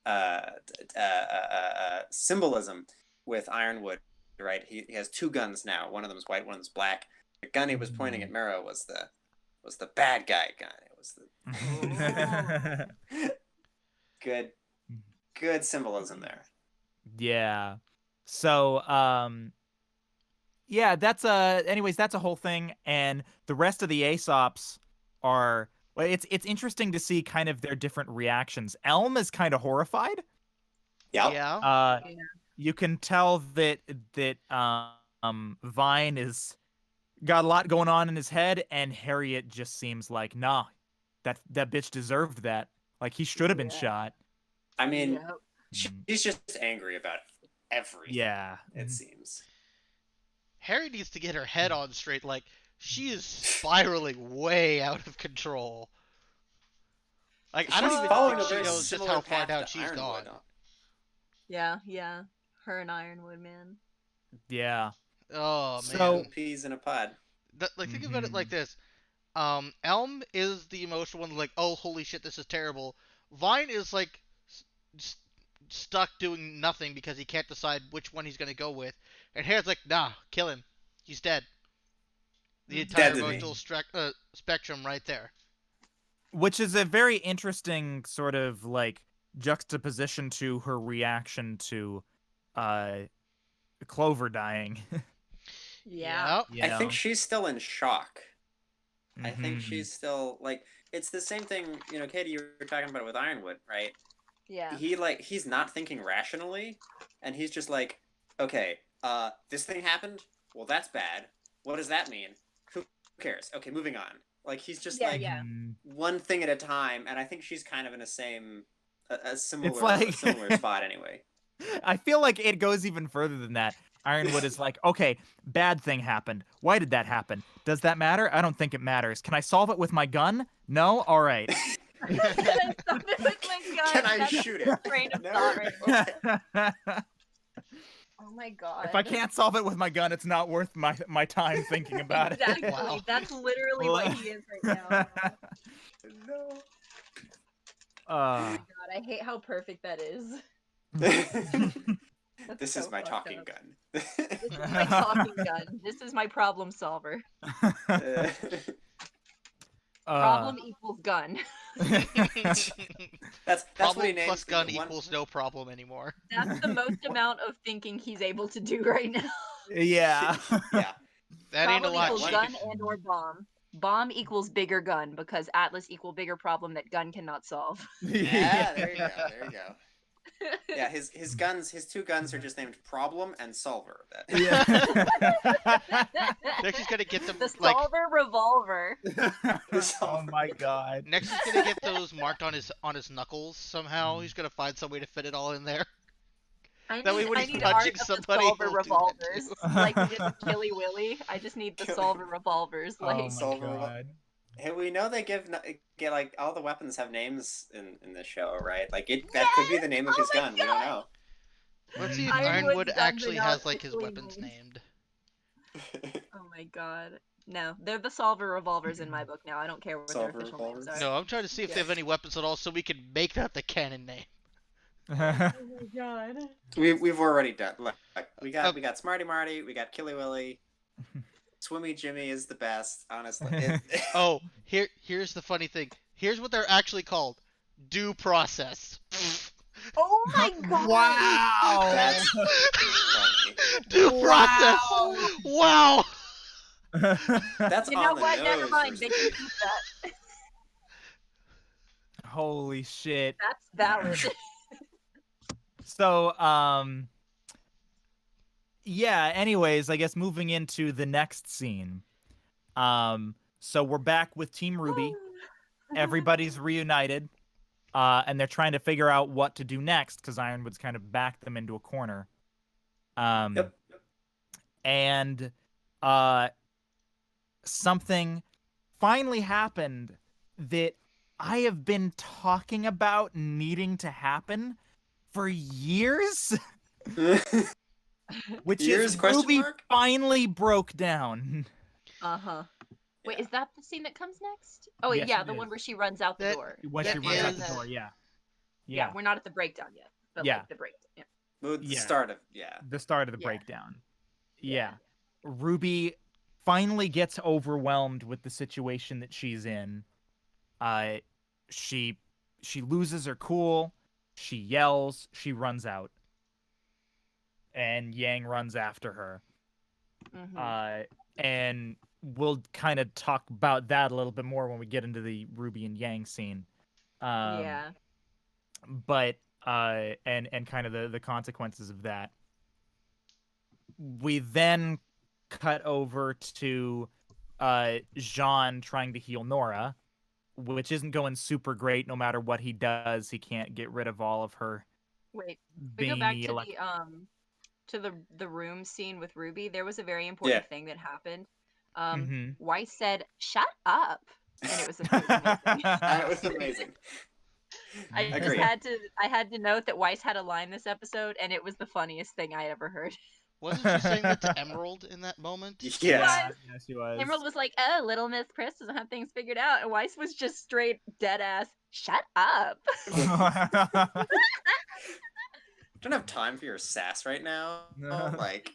symbolism with Ironwood. Right, he has two guns now. One of them is white, one of them is black. The gun he was pointing at Marrow was the bad guy gun. It was the good symbolism there. Yeah. So, yeah, anyways, that's a whole thing, and the rest of the Aesops are, well, it's interesting to see kind of their different reactions. Elm is kind of horrified. Yep. Yeah. You can tell that Vine is got a lot going on in his head, and Harriet just seems like, nah, that bitch deserved that. Like, he should have been shot. I mean, Yep. she's just angry about everything. Yeah. It seems. Harry needs to get her head on straight. Like, she is spiraling way out of control. Like, I don't She's even following think a she very knows just similar how far path down to she's Ironwood. gone. Yeah. Her and Ironwood, man. Yeah. Oh, So- man. Peas in a pod. Think about it like this. Elm is the emotional one, like, oh, holy shit, this is terrible. Vine is, like, stuck doing nothing because he can't decide which one he's going to go with. And Hare's like, nah, kill him. He's dead. The entire Dead to me. emotional spectrum right there. Which is a very interesting sort of like juxtaposition to her reaction to Clover dying. Yeah. You I know? think she's still in shock. I think Mhm. she's still like, it's the same thing. Katie, you were talking about it with Ironwood, right? Yeah. He's not thinking rationally, and he's just like, okay, this thing happened. Well, that's bad. What does that mean? Who cares? Okay, moving on. Like, he's just Yeah. Mhm. one thing at a time, and I think she's kind of in the same a similar like a similar spot anyway. I feel like it goes even further than that. Ironwood is like, okay, bad thing happened. Why did that happen? Does that matter? I don't think it matters. Can I solve it with my gun? No? All right. Can I stop it with my gun? Can I That's shoot the it? train of No. thought right If there. Oh my god. I can't solve it with my gun, it's not worth my time thinking about Exactly. it. Wow. That's literally what he is right now. No. Oh my god, I hate how perfect that is. That's This so is my fucked talking up. gun. This is my talking gun. This is my problem solver. Problem equals gun. That's Problem what he names plus the gun one- equals no problem anymore. That's the most amount of thinking he's able to do right now. Yeah. Yeah. That ain't a Problem lot. equals She gun could- and or bomb. Bomb equals bigger gun because Atlas equal bigger problem that gun cannot solve. Yeah, there you go. There you go. Yeah, his two guns are just named Problem and Solver. Yeah. Next he's gonna get them The like. solver revolver. Oh my god. Next he's gonna get those marked on his knuckles somehow. He's gonna find some way to fit it all in there. I That way need, when I he's need punching art of somebody, the solver he'll do that revolvers, too. like we did with Killy Willy. I just need the Killy- solver revolvers. Oh Like, my Solver. god. Hey, we know they get like all the weapons have names in this show, right? Like that could be the name of his my gun. We don't know. Let's see if Ironwood's Ironwood guns actually are not has like his officially weapons named. named. oh my god. No, they're the solver revolvers in my book now. I don't care what Solver their official revolvers? names are. No, I'm trying to see if Yeah. they have any weapons at all, so we can make that the canon name. Oh my god. We've already done. Look, we got Oh. we got Smarty Marty, we got Killy Willy. Swimmy Jimmy is the best, honestly. Oh, here's the funny thing. Here's what they're actually called: due process. Oh my god. Wow. That's funny. Due process. Wow. That's You on know the what? nose. Never mind. or They can keep that. Holy shit. That's valid. So, yeah, anyways, I guess moving into the next scene. So we're back with Team RWBY. Everybody's reunited. And they're trying to figure out what to do next because Ironwood's kind of backed them into a corner. Yep. And something finally happened that I have been talking about needing to happen for years, which Years, is question RWBY mark? finally broke down. Uh-huh. Wait, Yeah. is that the scene that comes next? Oh, Yes, yeah, it the is. one where she runs out the That- door. When That she runs out is- the door, yeah. Yeah, we're not at the breakdown yet, but Yeah. like the breakdown. Yeah. The Yeah. start of yeah. The start of the Yeah. breakdown. Yeah. RWBY finally gets overwhelmed with the situation that she's in. She loses her cool. She yells. She runs out. And Yang runs after her. Mhm. And we'll kind of talk about that a little bit more when we get into the RWBY and Yang scene. Yeah. But and kind of the consequences of that. We then cut over to Jean trying to heal Nora, which isn't going super great. No matter what he does, he can't get rid of all of her Wait, we go back veiny to the room scene with Ruby. There was a very important thing that happened. Mhm. Weiss said, "Shut up," and it was amazing. That was amazing. I just Agreed. had to note that Weiss had a line this episode, and it was the funniest thing I ever heard. Wasn't she saying that to Emerald in that moment? Yes. Yeah, yes, he was. Emerald was like, "Oh, little Miss Chris doesn't have things figured out," and Weiss was just straight dead ass, "Shut up." Don't have time for your sass right now. No. Like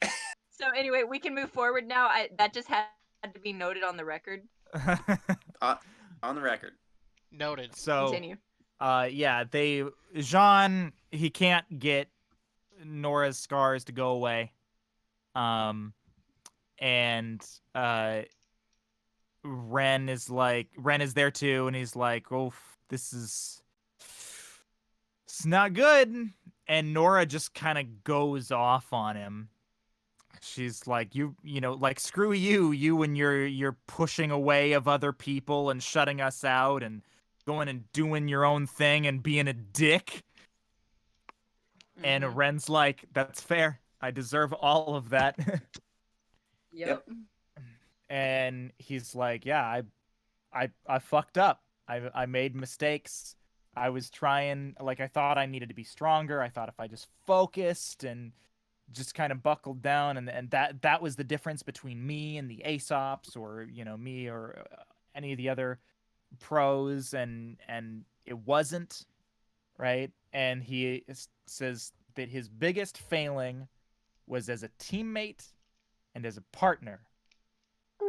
So anyway, we can move forward now. That just had to be noted on the record. on the record. Noted. So, Continue. yeah, Jean, he can't get Nora's scars to go away. And Ren is there too, and he's like, "Oh, it's not good." And Nora just kind of goes off on him. She's like, you know, like, screw you and you're pushing away of other people and shutting us out, and going and doing your own thing and being a dick. And Ren's like, that's fair. I deserve all of that. Yep. And he's like, yeah, I fucked up. I made mistakes. I was trying, like, I thought I needed to be stronger. I thought if I just focused and just kind of buckled down, and that was the difference between me and the Aesops, or me or any of the other pros, and it wasn't, right? And he says that his biggest failing was as a teammate and as a partner.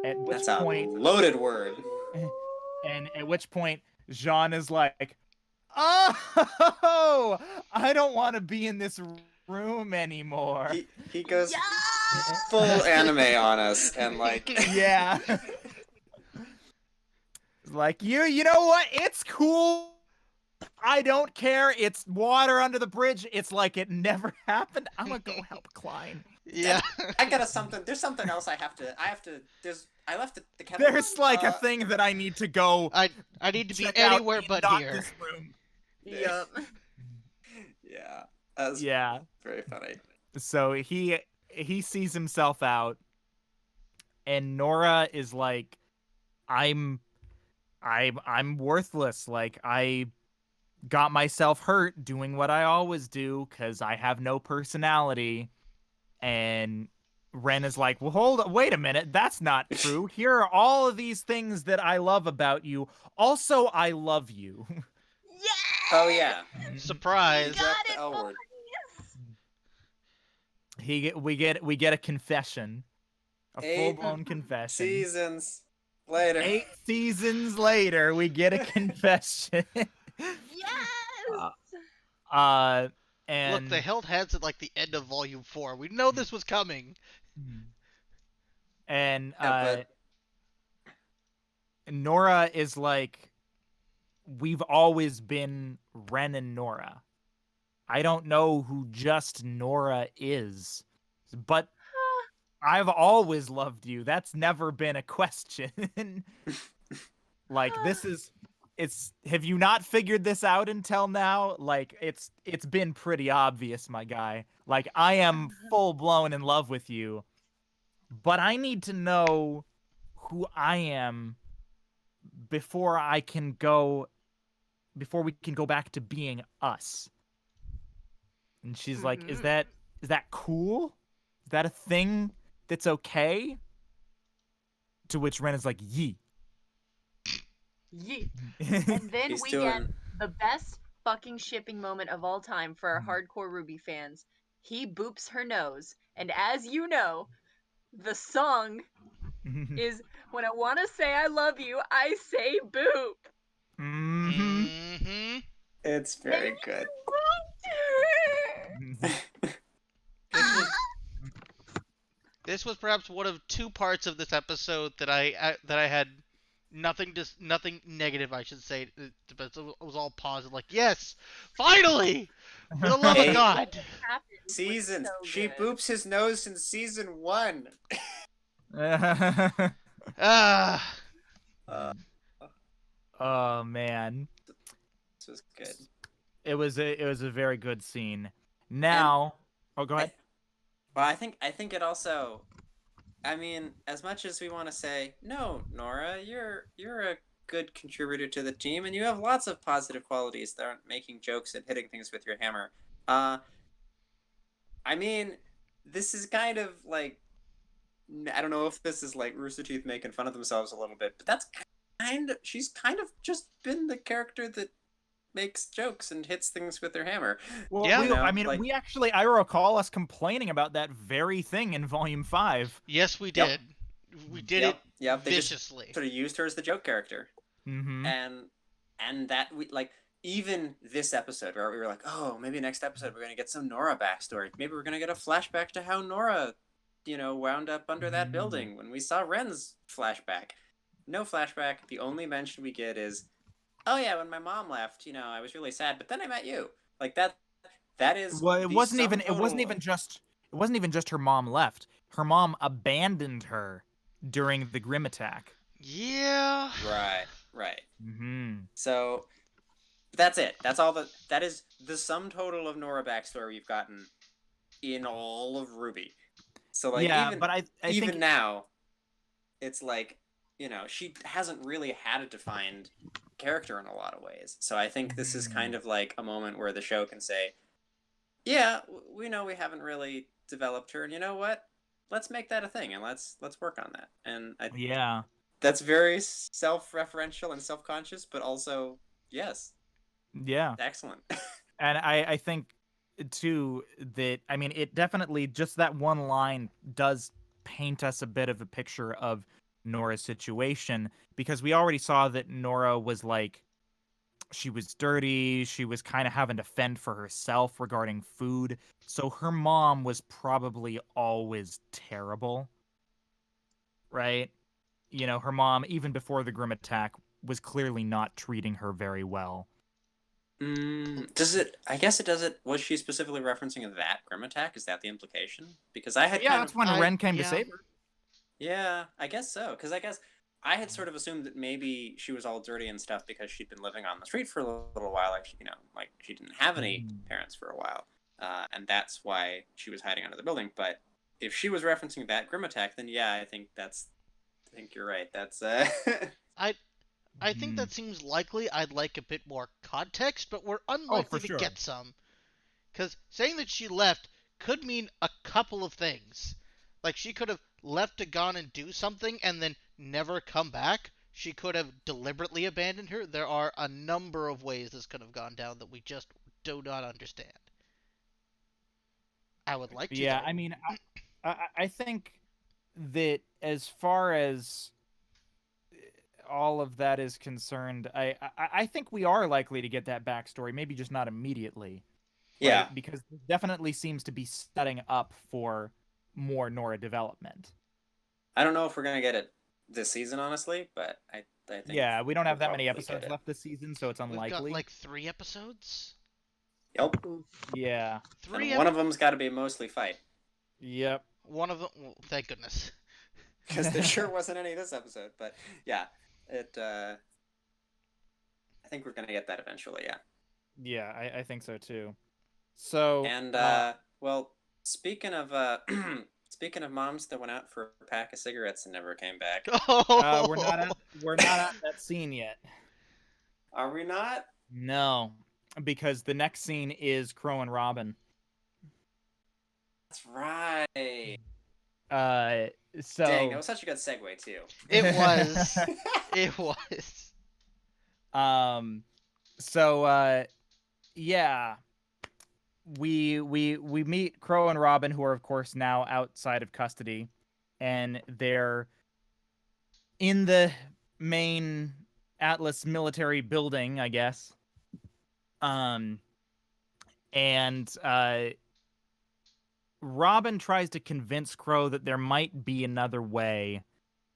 At which That's point, a loaded word. And at which point, Jean is like, "Oh, I don't want to be in this room anymore." He goes full anime on us, and like, yeah, like you know what? It's cool. I don't care. It's water under the bridge. It's like it never happened. I'm gonna go help Klein. Yeah. I got something. There's something else I have to. I left the kettle. There's like a thing that I need to go. I need to be check out anywhere in but not here. this room. Yep. Yeah. That was Yeah. very funny. So he sees himself out, and Nora is like, I'm worthless. Like, I got myself hurt doing what I always do because I have no personality. And Ren is like, well, wait a minute. That's not true. Here are all of these things that I love about you. Also, I love you. Yeah. Oh yeah. Surprise. Drop the L word. We get a confession, a full-blown confession. Seasons later. 8 seasons later, we get a confession. Yes. And Look, they held hands at like the end of Volume 4. We know this was coming. And Yeah, Nora is like, we've always been Ren and Nora. I don't know who just Nora is, but I've always loved you. That's never been a question. Like, have you not figured this out until now? Like, it's been pretty obvious, my guy. Like, I am full blown in love with you, but I need to know who I am before we can go back to being us. And she's like, is that cool? Is that a thing that's okay? To which Ren is like, yee. Yeet. And then He's we doing- get the best fucking shipping moment of all time for our hardcore RWBY fans. He boops her nose, and as you know, the song is when I want to say I love you, I say boop. Mm-hmm. It's very good. This was perhaps one of 2 parts of this episode that I had nothing negative, I should say, but it was all positive. Like, yes, finally, for the love of God. Seasons. So She good. boops his nose in season 1. Ah. Oh man, This was good. it was a very good scene. Now, go ahead. Well, I think it also. I mean, as much as we want to say, no, Nora, you're a good contributor to the team, and you have lots of positive qualities that aren't making jokes and hitting things with your hammer. I mean, this is kind of like, I don't know if this is like Rooster Teeth making fun of themselves a little bit, but she's kind of just been the character that makes jokes and hits things with her hammer. Well, Yeah. I recall us complaining about that very thing in Volume 5. Yes, we Yep. did. We did it Yep, they just viciously. sort of used her as the joke character. Mm-hmm. And that we like even this episode where we were like, oh, maybe next episode we're gonna get some Nora backstory. Maybe we're gonna get a flashback to how Nora, wound up under that building when we saw Ren's flashback. No flashback. The only mention we get is, oh yeah, when my mom left, I was really sad, but then I met you. Like that is. Well, it wasn't even just. just her mom left. Her mom abandoned her during the Grim attack. Yeah. Right. Mm-hmm. So that's it. That is the sum total of Nora backstory we've gotten in all of RWBY. So like Yeah, but I even think now, it's like, she hasn't really had a defined character in a lot of ways. So I think this is kind of like a moment where the show can say, yeah, we know we haven't really developed her, and you know what? Let's make that a thing, and let's work on that. And yeah. that's very self-referential and self-conscious, but also, yes, Yeah. excellent. And I think too that I mean it definitely just that one line does paint us a bit of a picture of Nora's situation because we already saw that Nora was like she was dirty, she was kind of having to fend for herself regarding food. So her mom was probably always terrible, right? You know, her mom even before the Grim attack was clearly not treating her very well. Does it? I guess it does it. Was she specifically referencing that Grim attack? Is that the implication? Because I had Yeah, kind that's of, when Ren came to yeah. save her. yeah, I guess so. Because I guess I had sort of assumed that maybe she was all dirty and stuff because she'd been living on the street for a little while, like like she didn't have any parents for a while, and that's why she was hiding under the building. But if she was referencing that Grim attack, then yeah, I think you're right. That's I think that seems likely. I'd like a bit more context, but we're Oh, for unlikely to sure. get some. Because saying that she left could mean a couple of things. Like, she could have left to gone and do something and then never come back. She could have deliberately abandoned her. There are a number of ways this could have gone down that we just do not understand. I would like to, Yeah, though. I mean, I think that as far as all of that is concerned, I think we are likely to get that backstory, maybe just not immediately, yeah. right? Because it definitely seems to be setting up for more Nora development. I don't know if we're gonna get it this season, honestly, but I think Yeah, we don't have we'll that many probably episodes get it. left this season, so it's We've got unlikely. like 3 episodes? Yep. Yeah. And one of them's got to be mostly fight. Yep. One of them. Well, thank goodness. Because there sure wasn't any this episode, but yeah, it. I think we're gonna get that eventually. Yeah. Yeah, I think so too. So And well, speaking of speaking of moms that went out for a pack of cigarettes and never came back, Oh! we're not at that scene yet. are we not? No, because the next scene is Crow and Robin. That's right. So Dang, that was such a good segue too. It was. It was. So yeah, we meet Crow and Robin, who are of course now outside of custody, and they're in the main Atlas military building, I guess. And Robin tries to convince Crow that there might be another way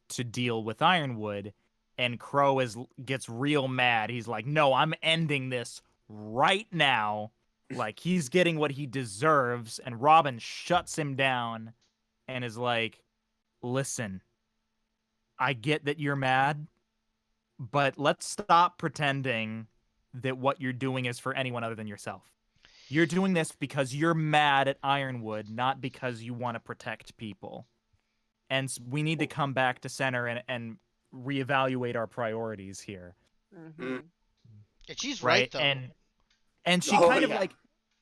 to deal with Ironwood, and Crow gets real mad. He's like, "No, I'm ending this right now." Like he's getting what he deserves, and Robin shuts him down and is like, "Listen, I get that you're mad, but let's stop pretending that what you're doing is for anyone other than yourself. You're doing this because you're mad at Ironwood, not because you want to protect people. And we need to come back to center and reevaluate our priorities here." Mm-hmm. And she's right, though. And she kind of like,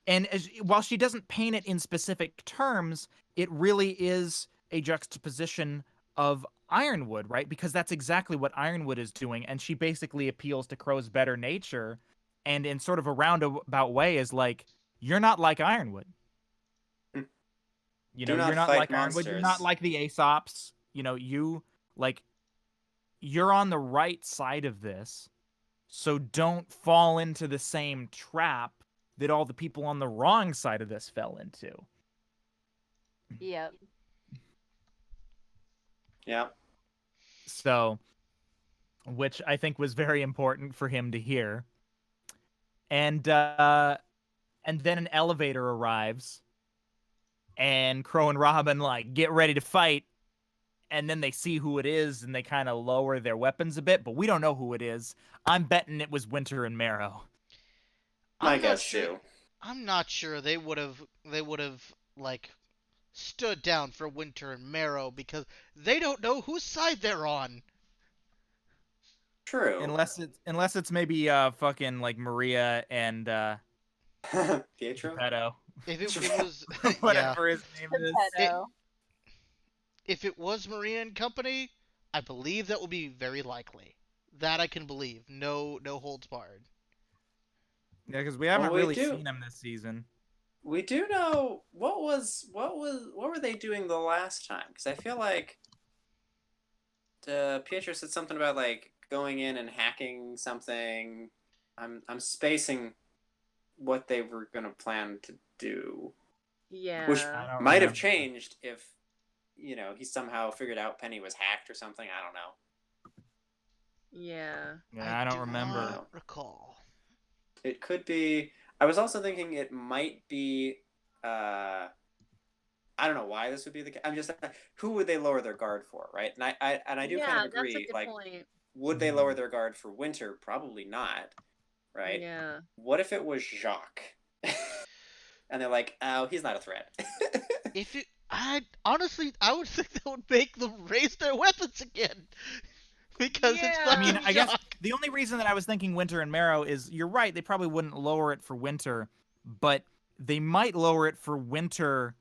and while she doesn't paint it in specific terms, it really is a juxtaposition of Ironwood, right? Because that's exactly what Ironwood is doing, and she basically appeals to Crow's better nature, and in sort of a roundabout way is like, you're not like Ironwood. You know, you're not like Ironwood. You're not like the Aesops. You know, you're on the right side of this, so don't fall into the same trap that all the people on the wrong side of this fell into. Yep. Yeah. So, which I think was very important for him to hear. And then an elevator arrives, and Crow and Robin like get ready to fight, and then they see who it is and they kind of lower their weapons a bit, but we don't know who it is. I'm betting it was Winter and Marrow. My I'm not guess sure. too. I'm not sure they would have like stood down for Winter and Marrow because they don't know whose side they're on. True. Unless it's maybe fucking like Maria and Pietro? Geppetto. If it was yeah, Whatever his name is. it, Geppetto. if it was Maria and Company, I believe that would be very likely. That I can believe. No holds barred. Yeah, because we haven't Well, we really do. seen him this season. We do know what were they doing the last time? Because I feel like Pietro said something about like going in and hacking something. I'm spacing what they were gonna plan to do, Yeah. which I don't might have remember. changed if he somehow figured out Penny was hacked or something. I don't know. Yeah. Yeah, I don't do remember. not recall. It could be. I was also thinking it might be. I don't know why this would be the case. I'm just who would they lower their guard for, right? And I do kind of That's a agree. good Like, point. would they lower their guard for Winter? Probably not, right? Yeah. What if it was Jacques? And they're like, oh, he's not a threat. If it, I honestly, I would think that would make them raise their weapons again because it's Yeah. fucking I mean, I guess Jacques. the only reason that I was thinking Winter and Marrow is you're right. They probably wouldn't lower it for Winter, but they might lower it for Winter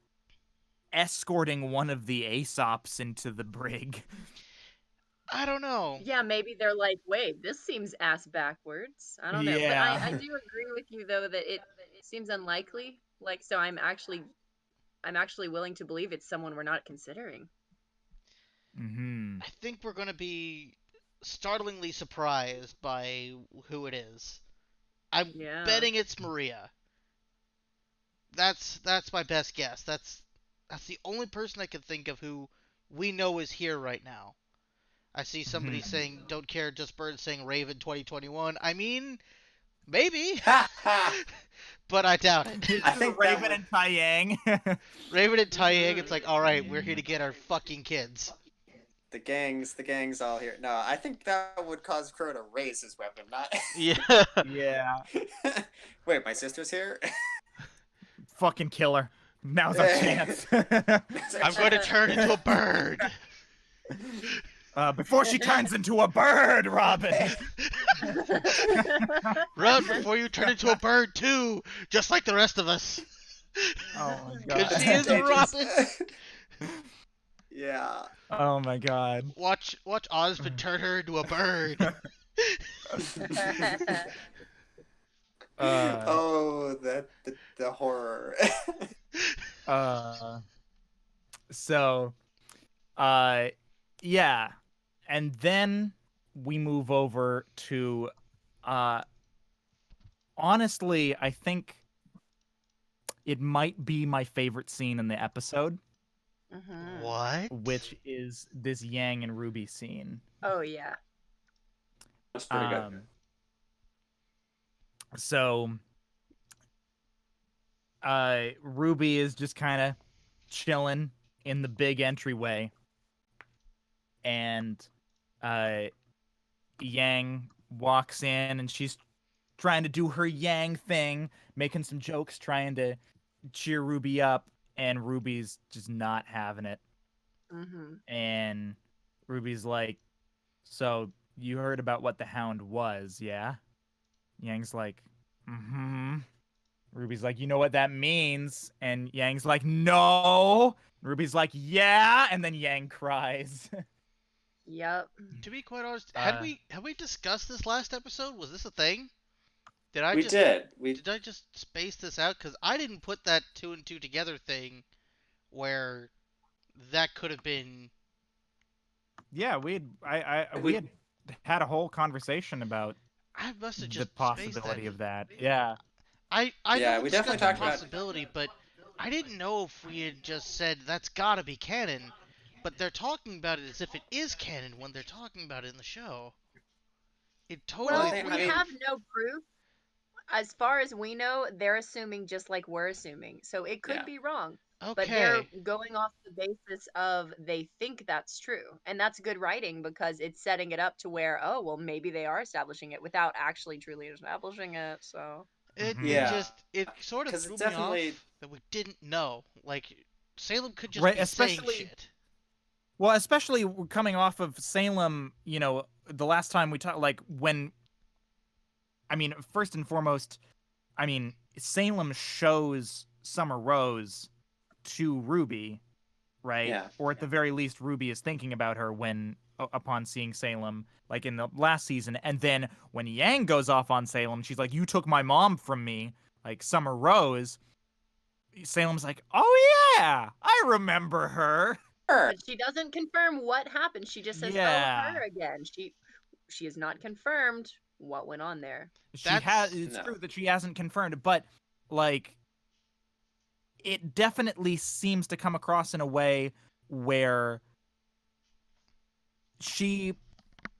escorting one of the Aesops into the brig. I don't know. Yeah, maybe they're like, wait, this seems ass backwards. I don't know. But Yeah. I do agree with you though that it seems unlikely. Like, so I'm actually willing to believe it's someone we're not considering. Mm-hmm. I think we're gonna be startlingly surprised by who it is. I'm Yeah. betting it's Maria. That's my best guess. That's the only person I can think of who we know is here right now. I see somebody saying don't care, just birds saying Raven 2021. I mean, maybe, but I doubt it. I think Raven that would- and Taiyang. Raven and Taiyang, it's like, all right, we're here to get our fucking kids. the gang's all here. No, I think that would cause Crow to raise his weapon, not. Yeah. Yeah. Wait, my sister's here. Fucking killer. Now's our chance. I'm going to turn into a bird. Before she turns into a bird, Robin. Run before you turn into a bird too, just like the rest of us. Oh my Because god. she is a robin. Yeah. Oh my god. Watch Osmond turn her into a bird. Oh, the horror. So, yeah, and then we move over to, honestly, I think it might be my favorite scene in the episode, Mhm. What? which is this Yang and Ruby scene. Oh yeah. That's pretty good. So, Ruby is just kind of chilling in the big entryway, and Yang walks in, and she's trying to do her Yang thing, making some jokes, trying to cheer Ruby up, and Ruby's just not having it. Mhm. And Ruby's like, "So you heard about what the Hound was, yeah?" Yang's like, "Mm-hmm." Ruby's like, "You know what that means?" And Yang's like, "No." Ruby's like, "Yeah," and then Yang cries. Yep. To be quite honest, have we discussed this last episode? Was this a thing? Did I We just did. did I just space this out? Because I didn't put that two and two together thing where that could have been. Yeah, we had a whole conversation about I must have the just spaced possibility that. of that. Yeah. I Yeah, know we it's definitely got talked the about- possibility, but I didn't know if we had just said that's gotta be canon. But they're talking about it as if it is canon when they're talking about it in the show. It totally. Well, I we mean- have no proof. As far as we know, they're assuming just like we're assuming. So it could Yeah. be wrong. But they're Okay. going off the basis of they think that's true. And that's good writing because it's setting it up to where, oh, well, maybe they are establishing it without actually truly establishing it. So, It Mhm. Yeah, just it sort of because threw it me definitely. off that we didn't know. Like Salem could just Right, be saying especially shit. well, especially coming off of Salem, the last time we talked, like when, I mean, first and foremost, I mean, Salem shows Summer Rose to Ruby, right? Yeah. Or at the very least, Ruby is thinking about her when upon seeing Salem, like in the last season. And then when Yang goes off on Salem, she's like, "You took my mom from me." Like Summer Rose, Salem's like, "Oh yeah, I remember her." Sure. but she doesn't confirm what happened. She just says, "Oh, Yeah, her again." She has not confirmed what went on there. she has. That's It's No. true that she hasn't confirmed, but like, it definitely seems to come across in a way where she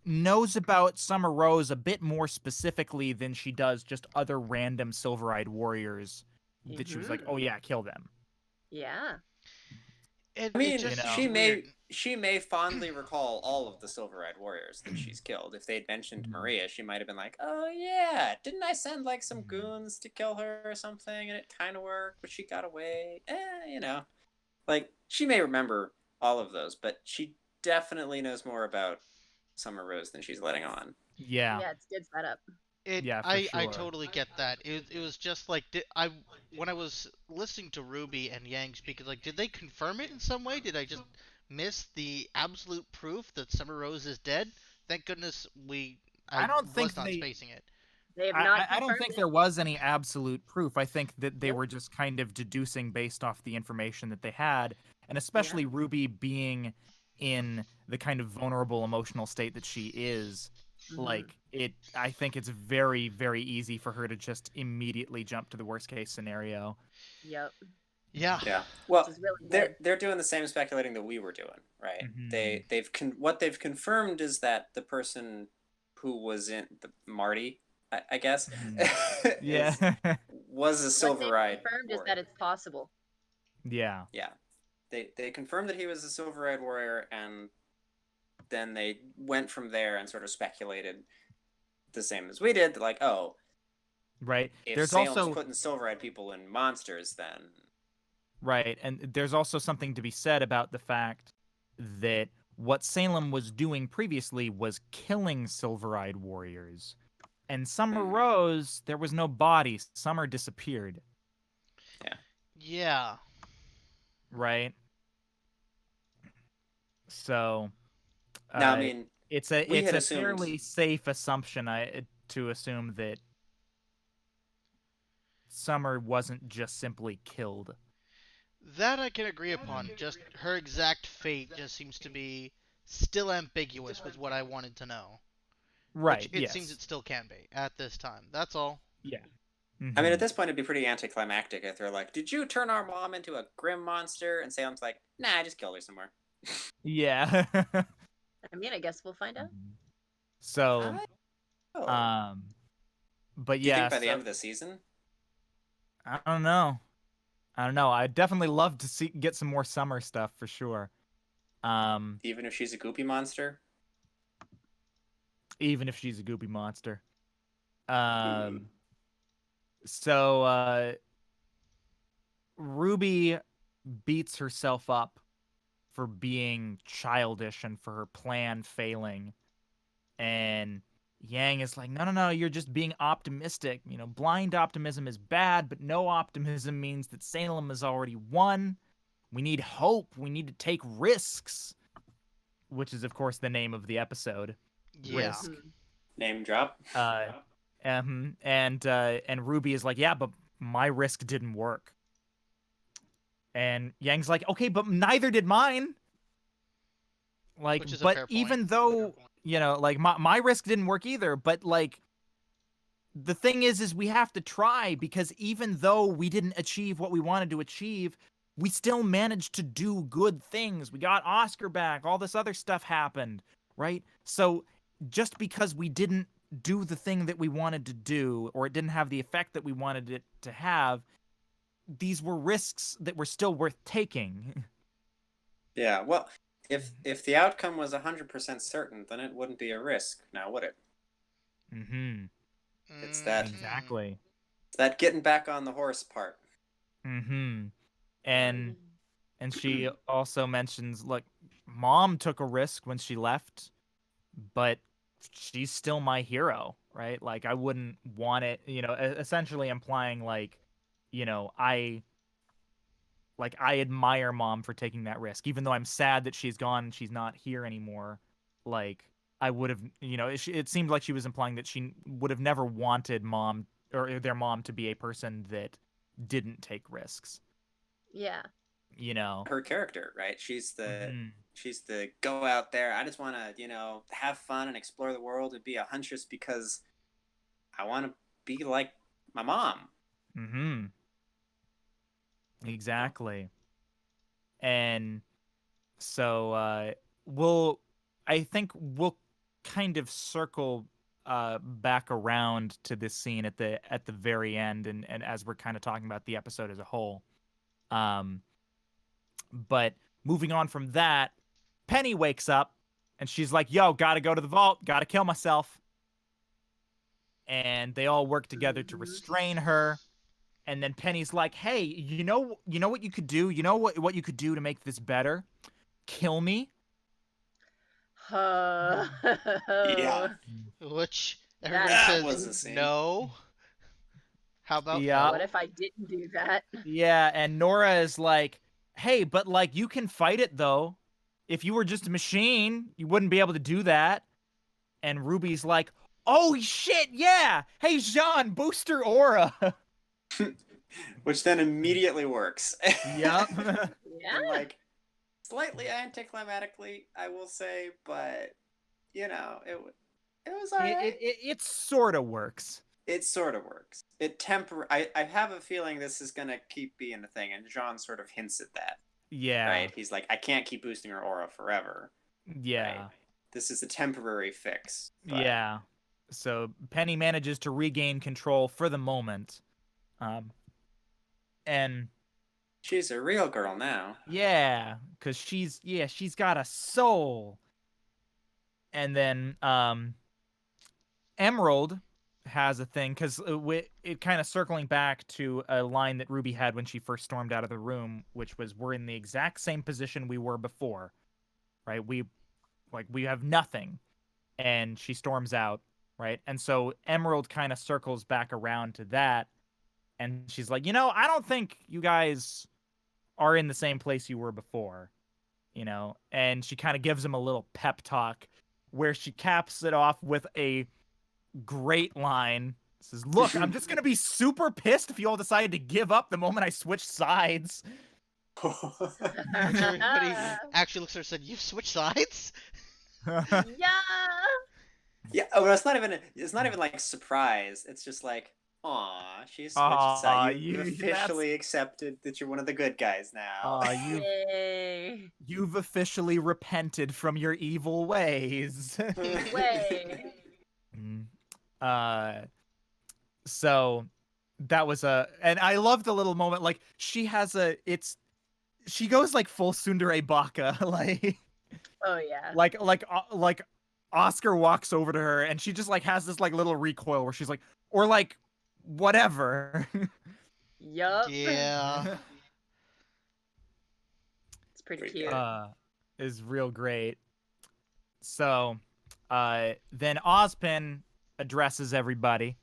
knows about Summer Rose a bit more specifically than she does just other random silver-eyed warriors that she was like, Mhm. "Oh yeah, kill them." Yeah. it. I It mean, You just know? seems weird. she may fondly recall all of the silver-eyed warriors that she's killed. If they'd mentioned Mhm. Maria, she might have been like, "Oh yeah, didn't I send like some Mhm. goons to kill her or something, and it kind of worked, but she got away." You know, like she may remember all of those, but she definitely knows more about Summer Rose than she's letting on. Yeah, Yeah, it's good setup. yeah, for I sure. totally get that. It was just like I when I was listening to Ruby and Yang speak, like did they confirm it in some way? Did I just miss the absolute proof that Summer Rose is dead? Thank goodness I I don't was think not they spacing it. They have I, not I I don't confirmed think it. there was any absolute proof. I think that they Nope. were just kind of deducing based off the information that they had, and Yeah. especially Ruby being in the kind of vulnerable emotional state that she is, Mhm. like it. I think it's very, very easy for her to just immediately jump to the worst case scenario. Yep. Yeah. Yeah. Which Well, is really they're good. they're doing the same speculating that we were doing, right? Hmm. What they've confirmed is that the person who was in the Marty, I guess, Hmm. Yeah. is was a What they've silver-eyed confirmed is that warrior. it's possible. Yeah. Yeah. They confirmed that he was a silver-eyed warrior, and then they went from there and sort of speculated the same as we did, like, oh, Right. if There's Salem's also putting silver-eyed people in monsters, then right, and there's also something to be said about the fact that what Salem was doing previously was killing silver-eyed warriors. And Summer hmm, Rose, there was no body. Summer disappeared, yeah. Yeah. right? So, Now, I uh, mean, it's a we it's had a assumed. fairly safe assumption to assume that Summer wasn't just simply killed. That I can agree upon. Just her exact fate just seems to be still ambiguous with what I wanted to know. Which Right. it seems Yes. it still can be at this time. That's all. Yeah. I mean, Hmm. at this point, it'd be pretty anticlimactic if they're like, "Did you turn our mom into a grim monster?" And Salem's like, "Nah, I just killed her somewhere." Yeah. I mean, I guess we'll find out. Mhm. So, I oh. um, but Do you think yeah, by the end so of the season? I don't know. I don't know. I'd definitely love to see get some more summer stuff for sure. Um, Even if she's a goopy monster? even if she's a goopy monster. Hmm. Um, so Ruby beats herself up for being childish and for her plan failing, and Yang is like, no, no, no, you're just being optimistic. Blind optimism is bad, but no optimism means that Salem has already won. We need hope. We need to take risks, which is, of course, the name of the episode. Yeah. Risk. Mhm. Name drop? Uh, and Ruby is like, yeah, but my risk didn't work. And Yang's like, okay, but neither did mine. Like, Which is a but fair point. even though, like my risk didn't work either, but like the thing is we have to try because even though we didn't achieve what we wanted to achieve, we still managed to do good things. We got Oscar back, all this other stuff happened, right? So just because we didn't do the thing that we wanted to do or it didn't have the effect that we wanted it to have, these were risks that were still worth taking. Yeah, well, if the outcome was 100% certain, then it wouldn't be a risk, now would it? Mm-hmm. It's that Exactly. it's that getting back on the horse part. Mm-hmm. And she also mentions, look, mom took a risk when she left, but she's still my hero, right? Like I wouldn't want it, essentially implying like, I admire mom for taking that risk, even though I'm sad that she's gone and she's not here anymore. Like I would have, it seemed like she was implying that she would have never wanted mom or their mom to be a person that didn't take risks. Yeah. Her character, right? She's the Mhm. she's the go out there. I just want to, have fun and explore the world and be a huntress because I want to be like my mom. Mm-hmm. Exactly. And so I think we'll kind of circle back around to this scene at the very end, and as we're kind of talking about the episode as a whole. But moving on from that, Penny wakes up and she's like, yo, gotta go to the vault, gotta kill myself. And they all work together to restrain her. And then Penny's like, hey, you know what you could do? You know what you could do to make this better? Kill me. Yeah. Which everybody That says was a scene. no. How about Yeah. What if I didn't do that? Yeah, and Nora is like, hey, but like you can fight it though. If you were just a machine, you wouldn't be able to do that. And Ruby's like, oh shit, yeah. Hey, Jean, booster aura. Which then immediately works. Yep. Yeah. And like slightly anticlimactically, I will say, but it was alright. It sort of works. It sort of works. I have a feeling this is gonna keep being a thing, and Jean sort of hints at that. Yeah. Right? He's like, I can't keep boosting her aura forever. Yeah. Right? This is a temporary fix. But... Yeah. So Penny manages to regain control for the moment. And she's a real girl now. Yeah, because she's got a soul. And then Emerald has a thing, because it kind of circling back to a line that Ruby had when she first stormed out of the room, which was, we're in the exact same position we were before, right? We have nothing, and she storms out, right? And so Emerald kind of circles back around to that, and she's like, I don't think you guys are in the same place you were before, and she kind of gives him a little pep talk where she caps it off with a great line. Says, look, I'm just gonna be super pissed if you all decided to give up the moment I switch sides. Everybody actually looks at her and said, you've switched sides? Yeah. Yeah, well, it's not even like surprise. It's just like, aw, she's switched sides. You officially accepted that you're one of the good guys now. Yay. You've officially repented from your evil ways. Way. So that was and I love the little moment, like she goes like full Tsundere Baka, like, Oh yeah. like Oscar walks over to her and she just like has this like little recoil where she's like, or like whatever. Yup. Yeah. It's pretty cute. Is real great. So then Ozpin addresses everybody.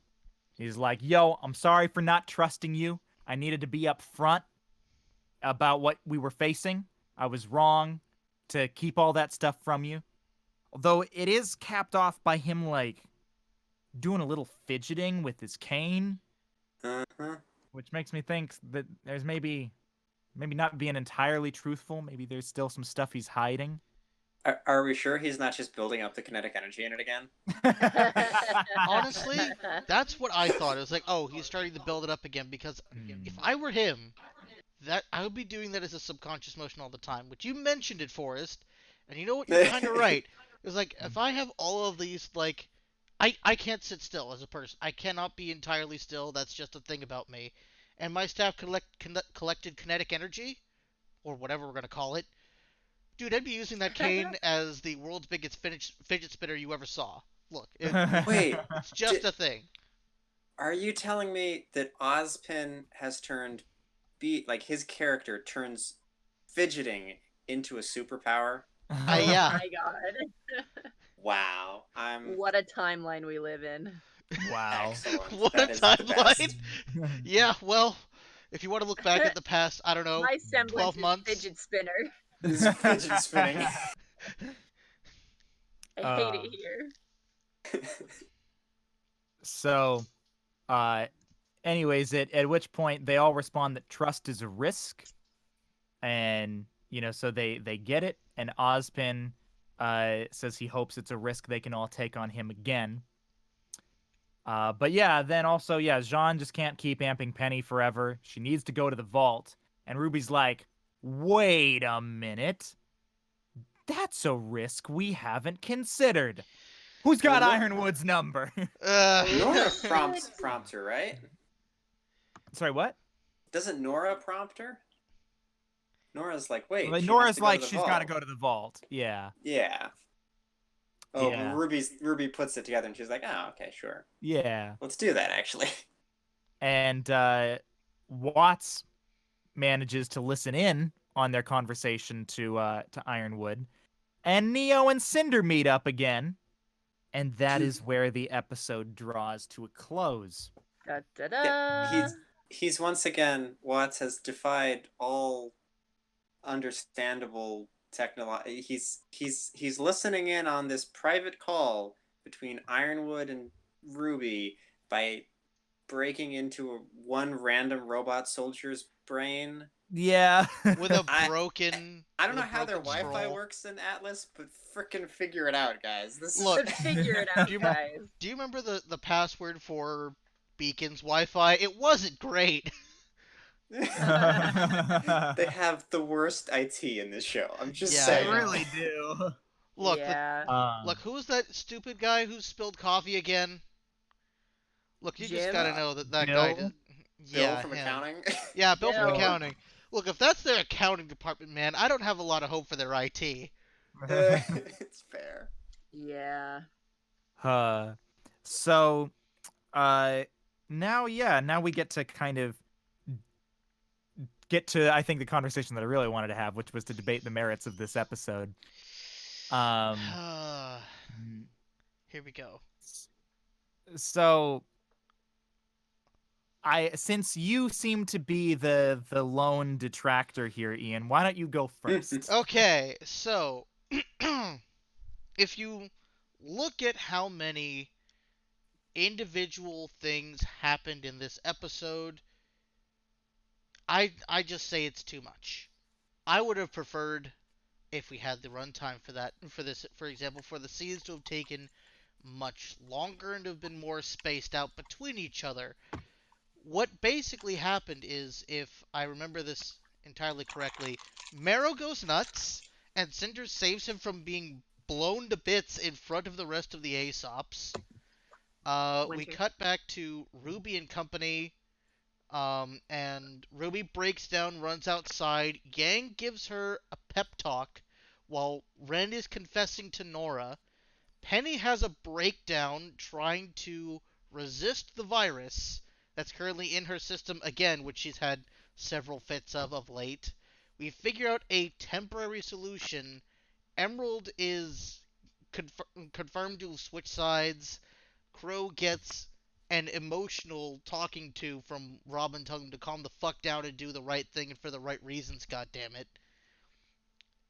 He's like, yo, I'm sorry for not trusting you. I needed to be up front about what we were facing. I was wrong to keep all that stuff from you. Although it is capped off by him, like, doing a little fidgeting with his cane. Uh-huh. Which makes me think that there's maybe not being entirely truthful. Maybe there's still some stuff he's hiding. Are we sure he's not just building up the kinetic energy in it again? Honestly, that's what I thought. It was like, oh, he's starting to build it up again, because if I were him, that I would be doing that as a subconscious motion all the time. Which you mentioned it, Forrest, and you know what? You're kind of right. It was like, if I have all of these, like, I can't sit still as a person. I cannot be entirely still. That's just a thing about me. and my staff collected kinetic energy, or whatever we're going to call it, dude, I'd be using that cane as the world's biggest fidget spinner you ever saw. Look, Wait, it's just a thing. Are you telling me that Ozpin has turned like his character turns fidgeting into a superpower? Yeah. Oh my god. Wow. What a timeline we live in. Wow. Excellent. What That a is the best. timeline! Yeah, well, if you want to look back at the past, I don't know, My semblance 12 months. is fidget spinner. Is fidget spinning. I hate it here. So, anyways, at which point they all respond that trust is a risk, and so they get it, and Ozpin says he hopes it's a risk they can all take on him again. But yeah, then also, yeah, Jean just can't keep amping Penny forever. She needs to go to the vault. And Ruby's like, wait a minute. That's a risk we haven't considered. Who's got Ironwood's number? Nora prompts her, right? Sorry, what? Doesn't Nora prompt her? Nora's like, wait. Well, Nora's like, she's got to go to the vault. Yeah. Yeah. Oh, Yeah. Ruby puts it together and she's like, oh, okay, sure. Yeah. Let's do that, actually. And Watts manages to listen in on their conversation to Ironwood. And Neo and Cinder meet up again. And that is where the episode draws to a close. Da, da, da. Yeah, he's once again, Watts has defied all understandable technology. He's listening in on this private call between Ironwood and Ruby by breaking into one random robot soldier's brain. Yeah. With a broken. I don't know how their Wi-Fi works in Atlas, but frickin' figure it out, guys. Look, figure it out, guys. Do you remember the password for Beacon's Wi-Fi? It wasn't great. They have the worst IT in this show. I'm just saying. They really do. Look, yeah. Look, who's that stupid guy who spilled coffee again? Look, you just gotta know that guy. Bill from accounting. Yeah, Bill from accounting. Look, if that's their accounting department, man, I don't have a lot of hope for their IT. It's fair. Yeah. So, now we get to kind of get to, I think, the conversation that I really wanted to have, which was to debate the merits of this episode. Here we go. So, since you seem to be the lone detractor here, Ian, why don't you go first? Okay, so if you look at how many individual things happened in this episode, I just say it's too much. I would have preferred, if we had the runtime for example, for the scenes to have taken much longer and to have been more spaced out between each other. What basically happened is, if I remember this entirely correctly, Marrow goes nuts, and Cinder saves him from being blown to bits in front of the rest of the Aesops. We cut back to Ruby and company, and Ruby breaks down, runs outside. Yang gives her a pep talk while Ren is confessing to Nora. Penny has a breakdown trying to resist the virus that's currently in her system again, which she's had several fits of late. We figure out a temporary solution. Emerald is confirmed to switch sides. Crow gets an emotional talking to from Robin telling him to calm the fuck down and do the right thing and for the right reasons, goddammit.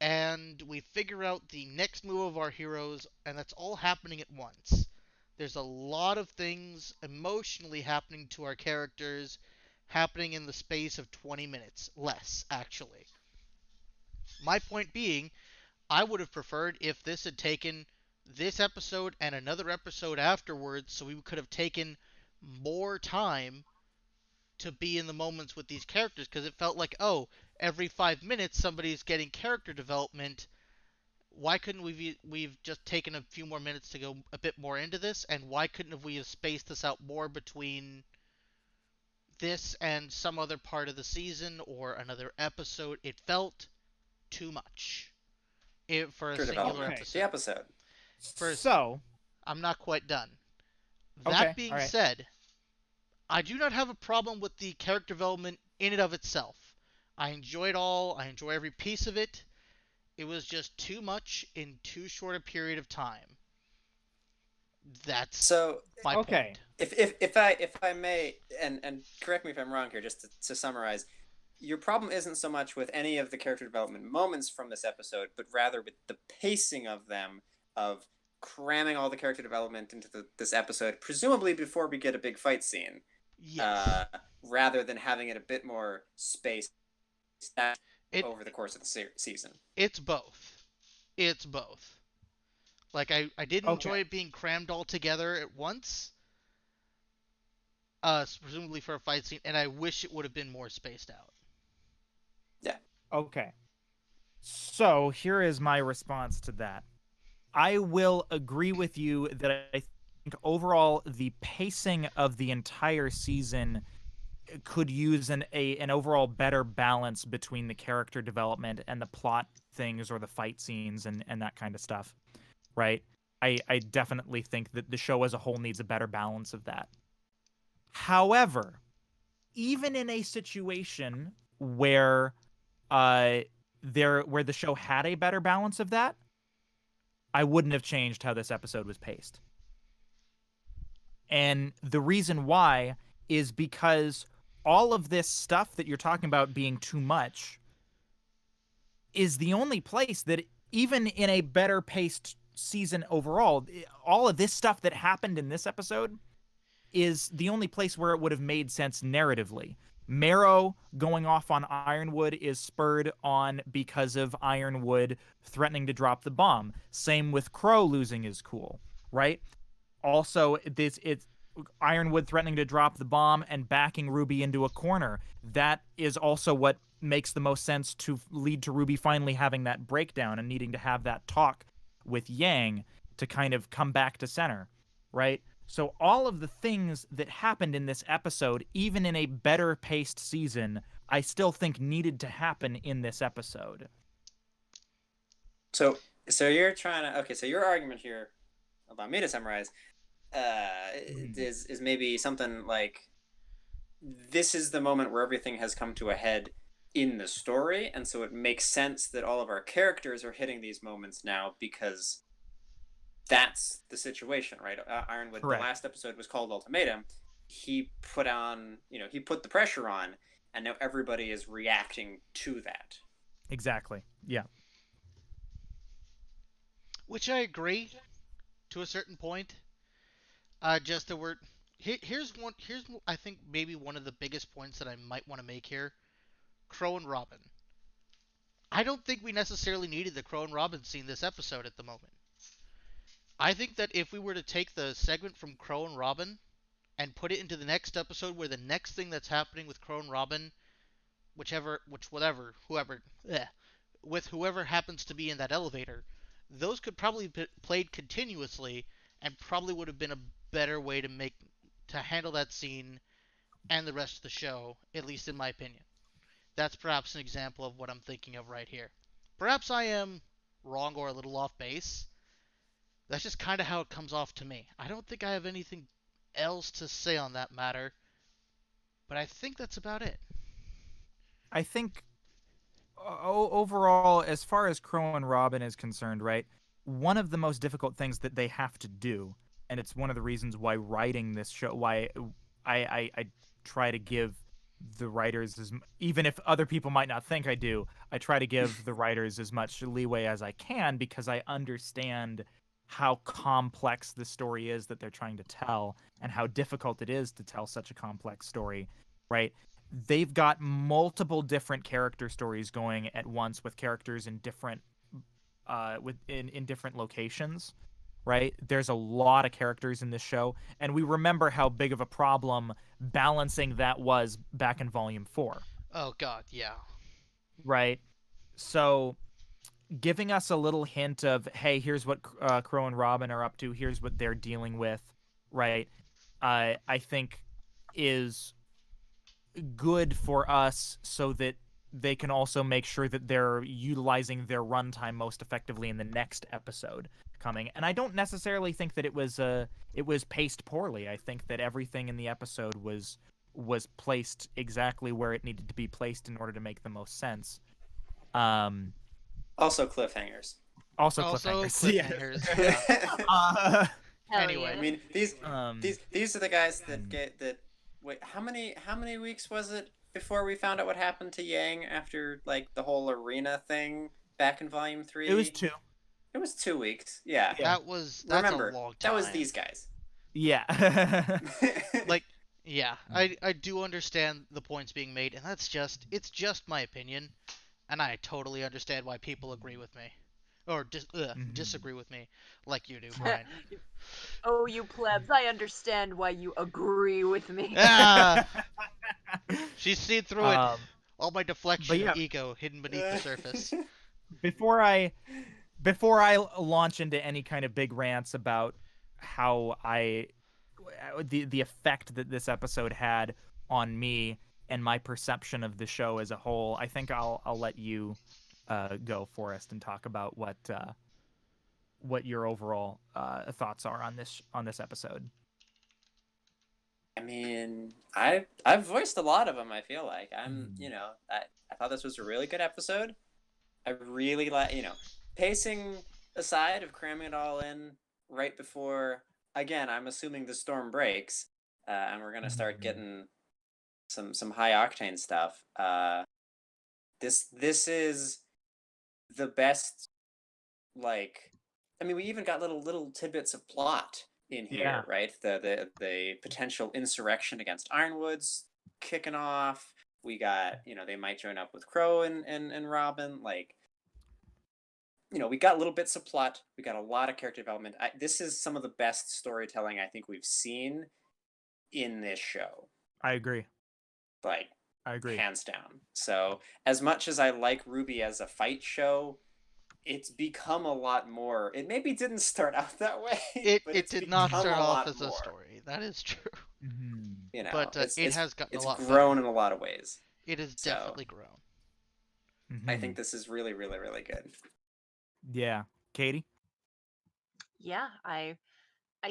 And we figure out the next move of our heroes, and that's all happening at once. There's a lot of things emotionally happening to our characters, happening in the space of 20 minutes. Less, actually. My point being, I would have preferred if this had taken this episode and another episode afterwards, so we could have taken more time to be in the moments with these characters, because it felt like, oh, every 5 minutes somebody's getting character development. Why couldn't we've just taken a few more minutes to go a bit more into this, and why couldn't we have spaced this out more between this and some other part of the season or another episode, it felt too much for a Character singular development. Okay. The episode. episode. First, So, I'm not quite done. okay, That being all right. said, I do not have a problem with the character development in and of itself. I enjoy it all. I enjoy every piece of it. It was just too much in too short a period of time. That's So my Okay. point. if I may, and correct me if I'm wrong here, just to summarize, your problem isn't so much with any of the character development moments from this episode, but rather with the pacing of them, of cramming all the character development into this episode, presumably before we get a big fight scene, Yes. rather than having it a bit more spaced out It over the course of the season. it's both. It's both. Like I did enjoy Okay. it being crammed all together at once, presumably for a fight scene, and I wish it would have been more spaced out. Yeah. Okay. So here is my response to that. I will agree with you that I think overall the pacing of the entire season could use an overall better balance between the character development and the plot things or the fight scenes and that kind of stuff. Right? I definitely think that the show as a whole needs a better balance of that. However, even in a situation where where the show had a better balance of that, I wouldn't have changed how this episode was paced. And the reason why is because all of this stuff that you're talking about being too much is the only place that, even in a better paced season overall, all of this stuff that happened in this episode is the only place where it would have made sense narratively. Marrow going off on Ironwood is spurred on because of Ironwood threatening to drop the bomb. Same with Crow losing his cool, right? Also, it's Ironwood threatening to drop the bomb and backing Ruby into a corner. That is also what makes the most sense to lead to Ruby finally having that breakdown and needing to have that talk with Yang to kind of come back to center, right? So all of the things that happened in this episode, even in a better paced season, I still think needed to happen in this episode. So you're trying to, okay, so your argument here, about me to summarize, is maybe something like, this is the moment where everything has come to a head in the story, and so it makes sense that all of our characters are hitting these moments now because that's the situation, right? Ironwood, Correct. The last episode was called Ultimatum. He put the pressure on, and now everybody is reacting to that. Exactly. Yeah. Which I agree to a certain point. Just the word. Here's I think maybe one of the biggest points that I might want to make here. Crow and Robin. I don't think we necessarily needed the Crow and Robin scene this episode at the moment. I think that if we were to take the segment from Crow and Robin and put it into the next episode, where the next thing that's happening with Crow and Robin, with whoever happens to be in that elevator, those could probably be played continuously, and probably would have been a better way to handle that scene and the rest of the show, at least in my opinion. That's perhaps an example of what I'm thinking of right here. Perhaps I am wrong or a little off base. That's just kind of how it comes off to me. I don't think I have anything else to say on that matter, but I think that's about it. I think overall, as far as Crow and Robin is concerned, right, one of the most difficult things that they have to do, and it's one of the reasons why writing this show, why I try to give the writers, even if other people might not think I do, I try to give the writers as much leeway as I can, because I understand how complex the story is that they're trying to tell and how difficult it is to tell such a complex story, right? They've got multiple different character stories going at once, with characters in different in different locations, right? There's a lot of characters in this show, and we remember how big of a problem balancing that was back in Volume 4. Oh god, yeah. Right? So giving us a little hint of, hey, here's what Crow and Robin are up to, here's what they're dealing with, right? I think is good for us so that they can also make sure that they're utilizing their runtime most effectively in the next episode coming. And I don't necessarily think that it was paced poorly. I think that everything in the episode was placed exactly where it needed to be placed in order to make the most sense. Also cliffhangers. Also cliffhangers. Yeah. Anyway, yeah. I mean these are the guys that get that. Wait, how many weeks was it before we found out what happened to Yang after like the whole arena thing back in Volume 3? It was 2. It was 2 weeks. Yeah. that's Remember, a long time. that was these guys. Yeah. Like, yeah, I do understand the points being made, and it's just my opinion, and I totally understand why people agree with me, or disagree with me, like you do, Brian. Oh, you plebs! I understand why you agree with me. Ah! She's seen through it. All my deflection yeah. and ego hidden beneath the surface. Before I launch into any kind of big rants about how the effect that this episode had on me and my perception of the show as a whole, I think I'll let you go, Forrest, and talk about what your overall thoughts are on this episode. I mean, I've voiced a lot of them. I feel like I thought this was a really good episode. I really like, pacing aside of cramming it all in right before, again, I'm assuming the storm breaks, and we're gonna start getting some high octane stuff. This is the best. Like, I mean, we even got little tidbits of plot in here, Yeah. right? The potential insurrection against Ironwood's kicking off. We got, they might join up with Crow and Robin. Like, we got little bits of plot. We got a lot of character development. This is some of the best storytelling I think we've seen in this show. I agree. Like, I agree. hands down. So, as much as I like RWBY as a fight show, it's become a lot more. It maybe didn't start out that way. It did not start off as a story. That is true. Mm-hmm. But it has gotten a lot better. It's grown in a lot of ways. It has definitely grown. Mm-hmm. I think this is really, really, really good. Yeah. Katie? Yeah, I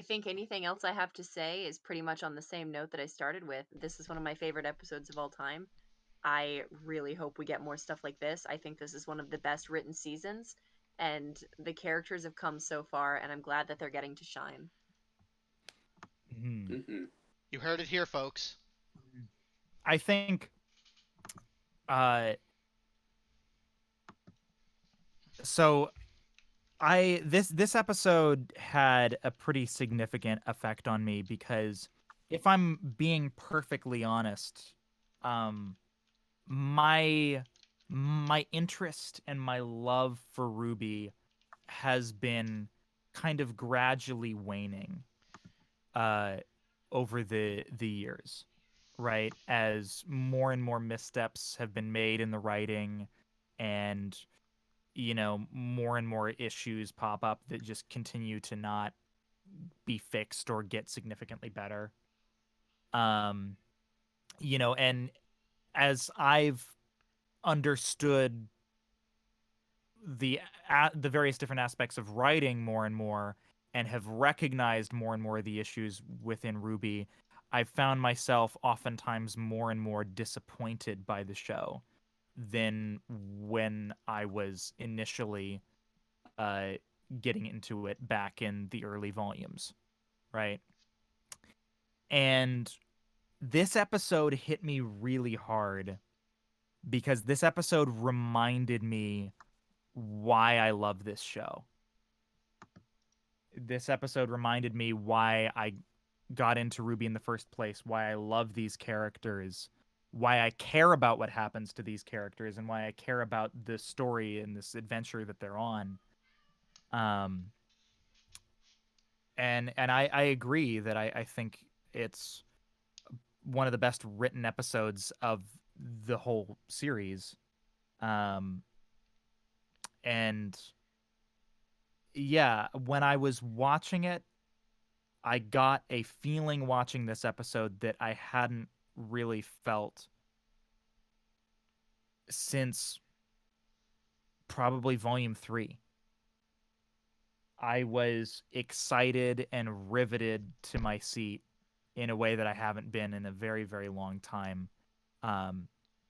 think anything else I have to say is pretty much on the same note that I started with. This is one of my favorite episodes of all time. I really hope we get more stuff like this. I think this is one of the best written seasons, and the characters have come so far, and I'm glad that they're getting to shine. Mm-hmm. Mm-hmm. You heard it here, folks. I think so this episode had a pretty significant effect on me because if I'm being perfectly honest, my interest and my love for RWBY has been kind of gradually waning over the years, right? As more and more missteps have been made in the writing, and more and more issues pop up that just continue to not be fixed or get significantly better. And as I've understood the various different aspects of writing more and more, and have recognized more and more of the issues within RWBY, I've found myself oftentimes more and more disappointed by the show than when I was initially getting into it back in the early volumes, right? And this episode hit me really hard because this episode reminded me why I love this show. This episode reminded me why I got into RWBY in the first place, why I love these characters, why I care about what happens to these characters, and why I care about the story and this adventure that they're on. And I agree that I think it's one of the best written episodes of the whole series. And yeah, when I was watching it, I got a feeling watching this episode that I hadn't really felt since probably volume 3. I was excited and riveted to my seat in a way that I haven't been in a very, very long time.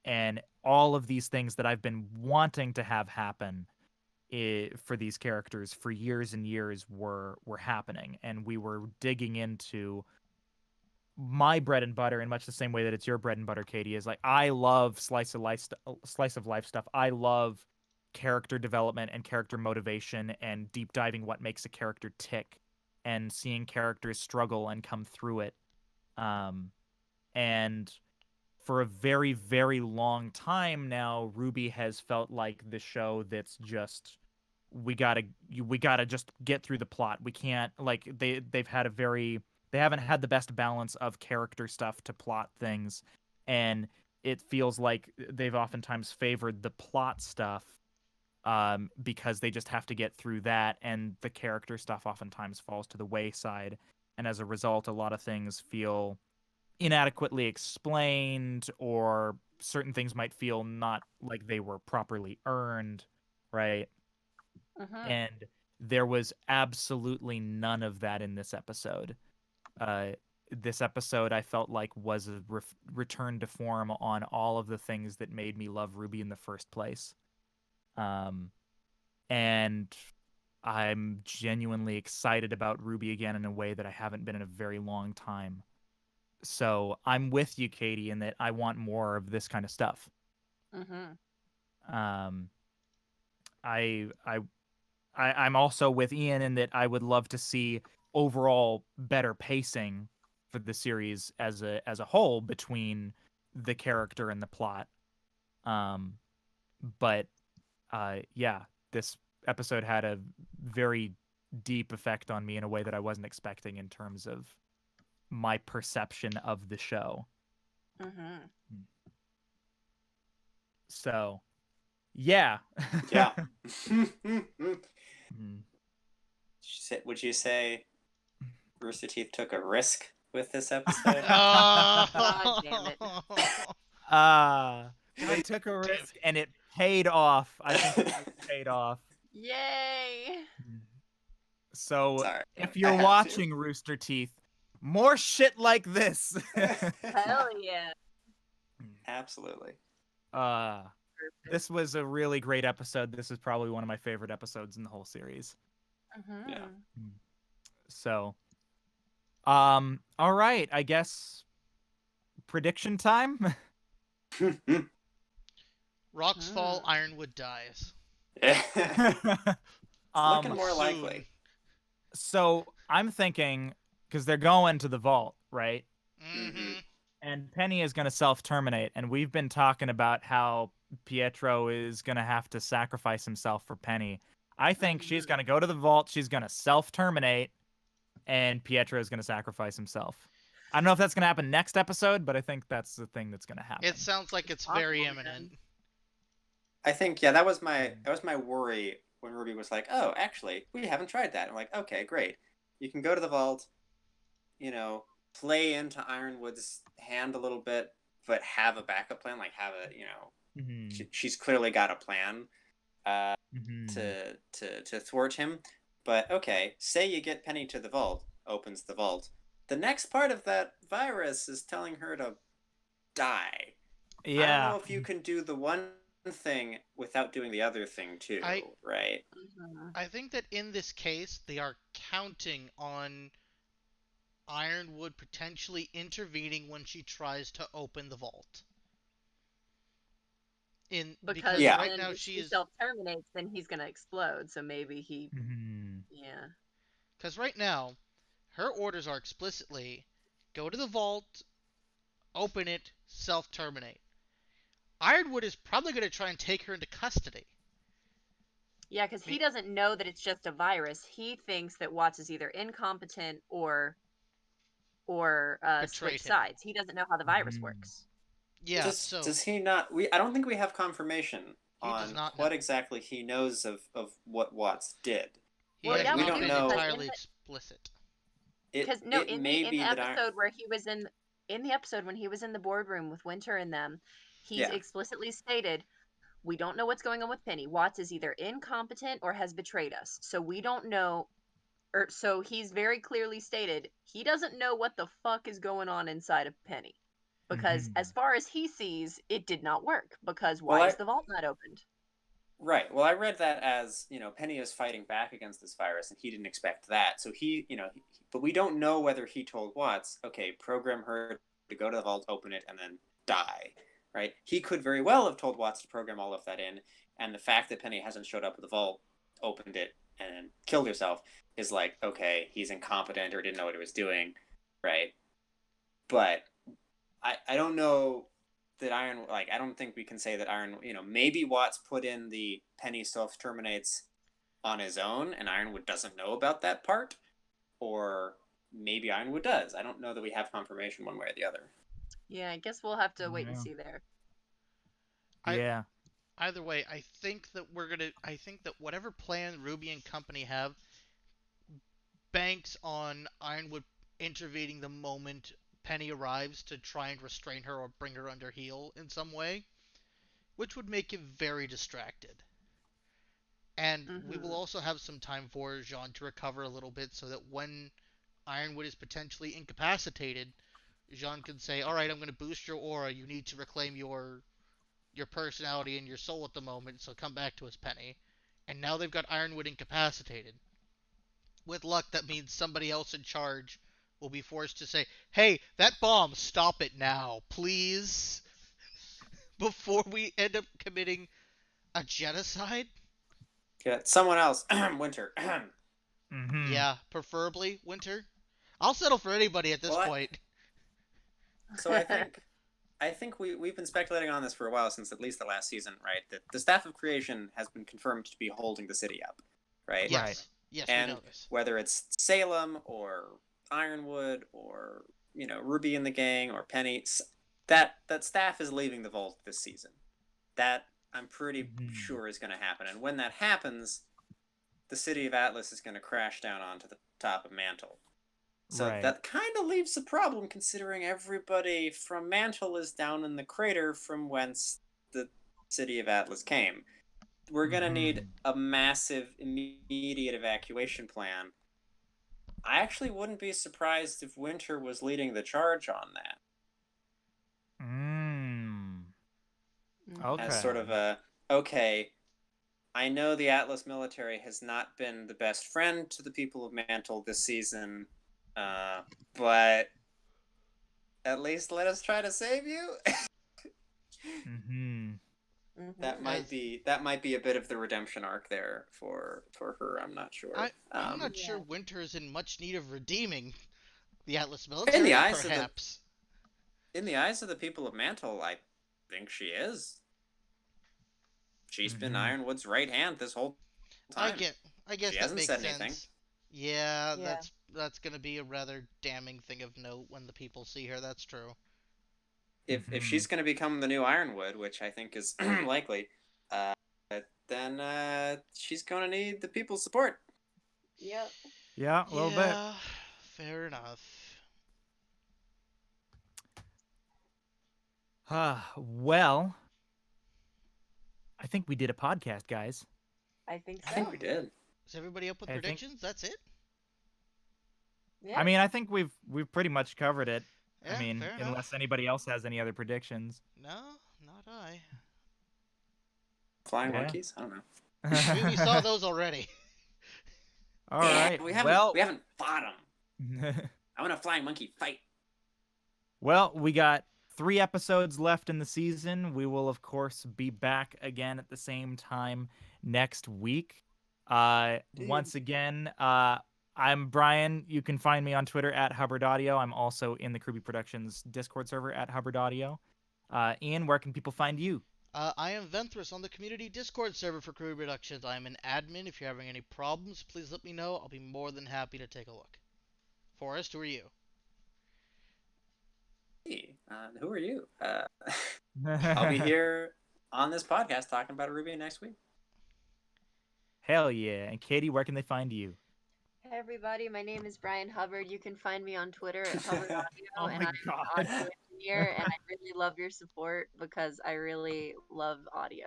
And all of these things that I've been wanting to have happen for these characters for years and years were happening, and we were digging into my bread and butter in much the same way that it's your bread and butter, Katie. Is like, I love slice of life stuff. I love character development and character motivation and deep diving what makes a character tick and seeing characters struggle and come through it. And for a very, very long time now, RWBY has felt like the show that's just we gotta just get through the plot. We can't, like, they've had a very they haven't had the best balance of character stuff to plot things, and it feels like they've oftentimes favored the plot stuff because they just have to get through that, and the character stuff oftentimes falls to the wayside, and as a result, a lot of things feel inadequately explained, or certain things might feel not like they were properly earned, right? And there was absolutely none of that in this episode. This episode, I felt like, was a return to form on all of the things that made me love RWBY in the first place. And I'm genuinely excited about RWBY again in a way that I haven't been in a very long time. So I'm with you, Katie, in that I want more of this kind of stuff. I'm also with Ian in that I would love to see overall better pacing for the series as a whole between the character and the plot. But yeah, this episode had a very deep effect on me in a way that I wasn't expecting in terms of my perception of the show. So, yeah. Yeah. Would you say Rooster Teeth took a risk with this episode? God damn it. They took a risk and it paid off. I think it paid off. Yay! So, Sorry, if you're watching Rooster Teeth, more shit like this. Hell yeah. Absolutely. This was a really great episode. This is probably one of my favorite episodes in the whole series. Yeah. So, all right, I guess prediction time. Rocks fall, Ironwood dies. Looking more soon. likely. So I'm thinking, because they're going to the vault, right? Mm-hmm. And Penny is going to self-terminate, and we've been talking about how Pietro is going to have to sacrifice himself for Penny. I think she's going to go to the vault, she's going to self-terminate, and Pietro is going to sacrifice himself. I don't know if that's going to happen next episode, but I think that's the thing that's going to happen. It sounds like it's very imminent. I think, yeah, that was my worry when RWBY was like, oh, actually, we haven't tried that. I'm like, okay, great. You can go to the vault, play into Ironwood's hand a little bit, but have a backup plan, like have a, she's clearly got a plan to thwart him. But okay, say you get Penny to the vault, opens the vault. The next part of that virus is telling her to die. Yeah. I don't know if you can do the one thing without doing the other thing too, right? I think that in this case, they are counting on Ironwood potentially intervening when she tries to open the vault. Because right now if she self-terminates, then he's gonna explode. So maybe he, yeah. Because right now, her orders are explicitly go to the vault, open it, self-terminate. Ironwood is probably going to try and take her into custody. Yeah, because he doesn't know that it's just a virus. He thinks that Watts is either incompetent or switch sides. He doesn't know how the virus works. Yeah, does he not? I don't think we have confirmation on what exactly he knows of what Watts did. We don't know entirely explicit. Because in the episode where he was in the episode when he was in the boardroom with Winter and them, he explicitly stated We don't know what's going on with Penny. Watts is either incompetent or has betrayed us. So we don't know, or so he's very clearly stated he doesn't know what the fuck is going on inside of Penny. Because as far as he sees, it did not work. Because why is the vault not opened? Right. Well, I read that as, Penny is fighting back against this virus, and he didn't expect that. So but we don't know whether he told Watts, okay, program her to go to the vault, open it, and then die, right? He could very well have told Watts to program all of that in, and the fact that Penny hasn't showed up at the vault, opened it, and killed herself is like, okay, he's incompetent or didn't know what he was doing, right? But I don't know that I don't think we can say that maybe Watts put in the Penny self-terminates on his own and Ironwood doesn't know about that part, or maybe Ironwood does. I don't know that we have confirmation one way or the other. Yeah, I guess we'll have to wait and see there. Yeah. Either way, I think that whatever plan Ruby and company have banks on Ironwood intervening the moment Penny arrives to try and restrain her or bring her under heel in some way, which would make him very distracted. And we will also have some time for Jean to recover a little bit so that when Ironwood is potentially incapacitated, Jean can say, alright, I'm going to boost your aura, you need to reclaim your personality and your soul at the moment, so come back to us, Penny. And now they've got Ironwood incapacitated. With luck, that means somebody else in charge will be forced to say, hey, that bomb, stop it now, please, before we end up committing a genocide? Yeah, someone else. Winter. Yeah, preferably Winter. I'll settle for anybody at this point. So I think we've been speculating on this for a while, since at least the last season, right? That the Staff of Creation has been confirmed to be holding the city up, right? Yes. Right. Yes, and we know this. whether it's Salem or Ironwood or Ruby and the gang or Penny, that staff is leaving the vault this season. That I'm pretty sure is going to happen. And when that happens, the city of Atlas is going to crash down onto the top of Mantle. So that kind of leaves a problem, considering everybody from Mantle is down in the crater from whence the city of Atlas came. We're going to need a massive, immediate evacuation plan. I actually wouldn't be surprised if Winter was leading the charge on that. Okay. As sort of okay, I know the Atlas military has not been the best friend to the people of Mantle this season, but at least let us try to save you. That might be a bit of the redemption arc there for her. I'm not sure. I'm not sure Winter is in much need of redeeming the Atlas military. In the eyes of the people of Mantle, I think she is. She's been Ironwood's right hand this whole time. I guess she that hasn't makes said sense. anything. Yeah, that's gonna be a rather damning thing of note when the people see her. That's true. If she's gonna become the new Ironwood, which I think is likely, then she's gonna need the people's support. Yep. Yeah, a little bit. Fair enough. Well, I think we did a podcast, guys. I think so. I think we did. Is everybody up with predictions? That's it? Yeah. I mean, I think we've pretty much covered it. Yeah, I mean, unless anybody else has any other predictions. No, not I. Flying monkeys? I don't know. we saw those already. All right. We haven't fought them. I want a flying monkey fight. Well, we got 3 episodes left in the season. We will, of course, be back again at the same time next week. Once again, I'm Brian. You can find me on Twitter at Hubbard Audio. I'm also in the RWBY Productions Discord server at Hubbard Audio. Ian, where can people find you? I am Ventress on the community Discord server for RWBY Productions. I'm an admin. If you're having any problems, please let me know. I'll be more than happy to take a look. Forrest, who are you? Who are you? I'll be here on this podcast talking about RWBY next week. Hell yeah. And Katie, where can they find you? Hey everybody, my name is Brian Hubbard. You can find me on Twitter at Hubbard Audio, and I'm an audio engineer, and I really love your support because I really love audio.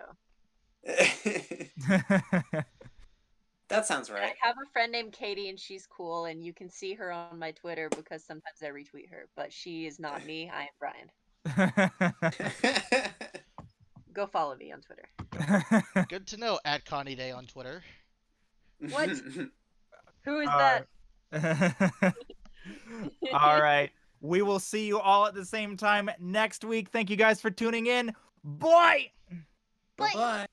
That sounds I right. have a friend named Katie, and she's cool, and you can see her on my Twitter because sometimes I retweet her. But she is not me. I am Brian. Go follow me on Twitter. Good to know. At Connie Day on Twitter. What? Who is All that? All right. We will see you all at the same time next week. Thank you guys for tuning in. Bye. Bye-bye.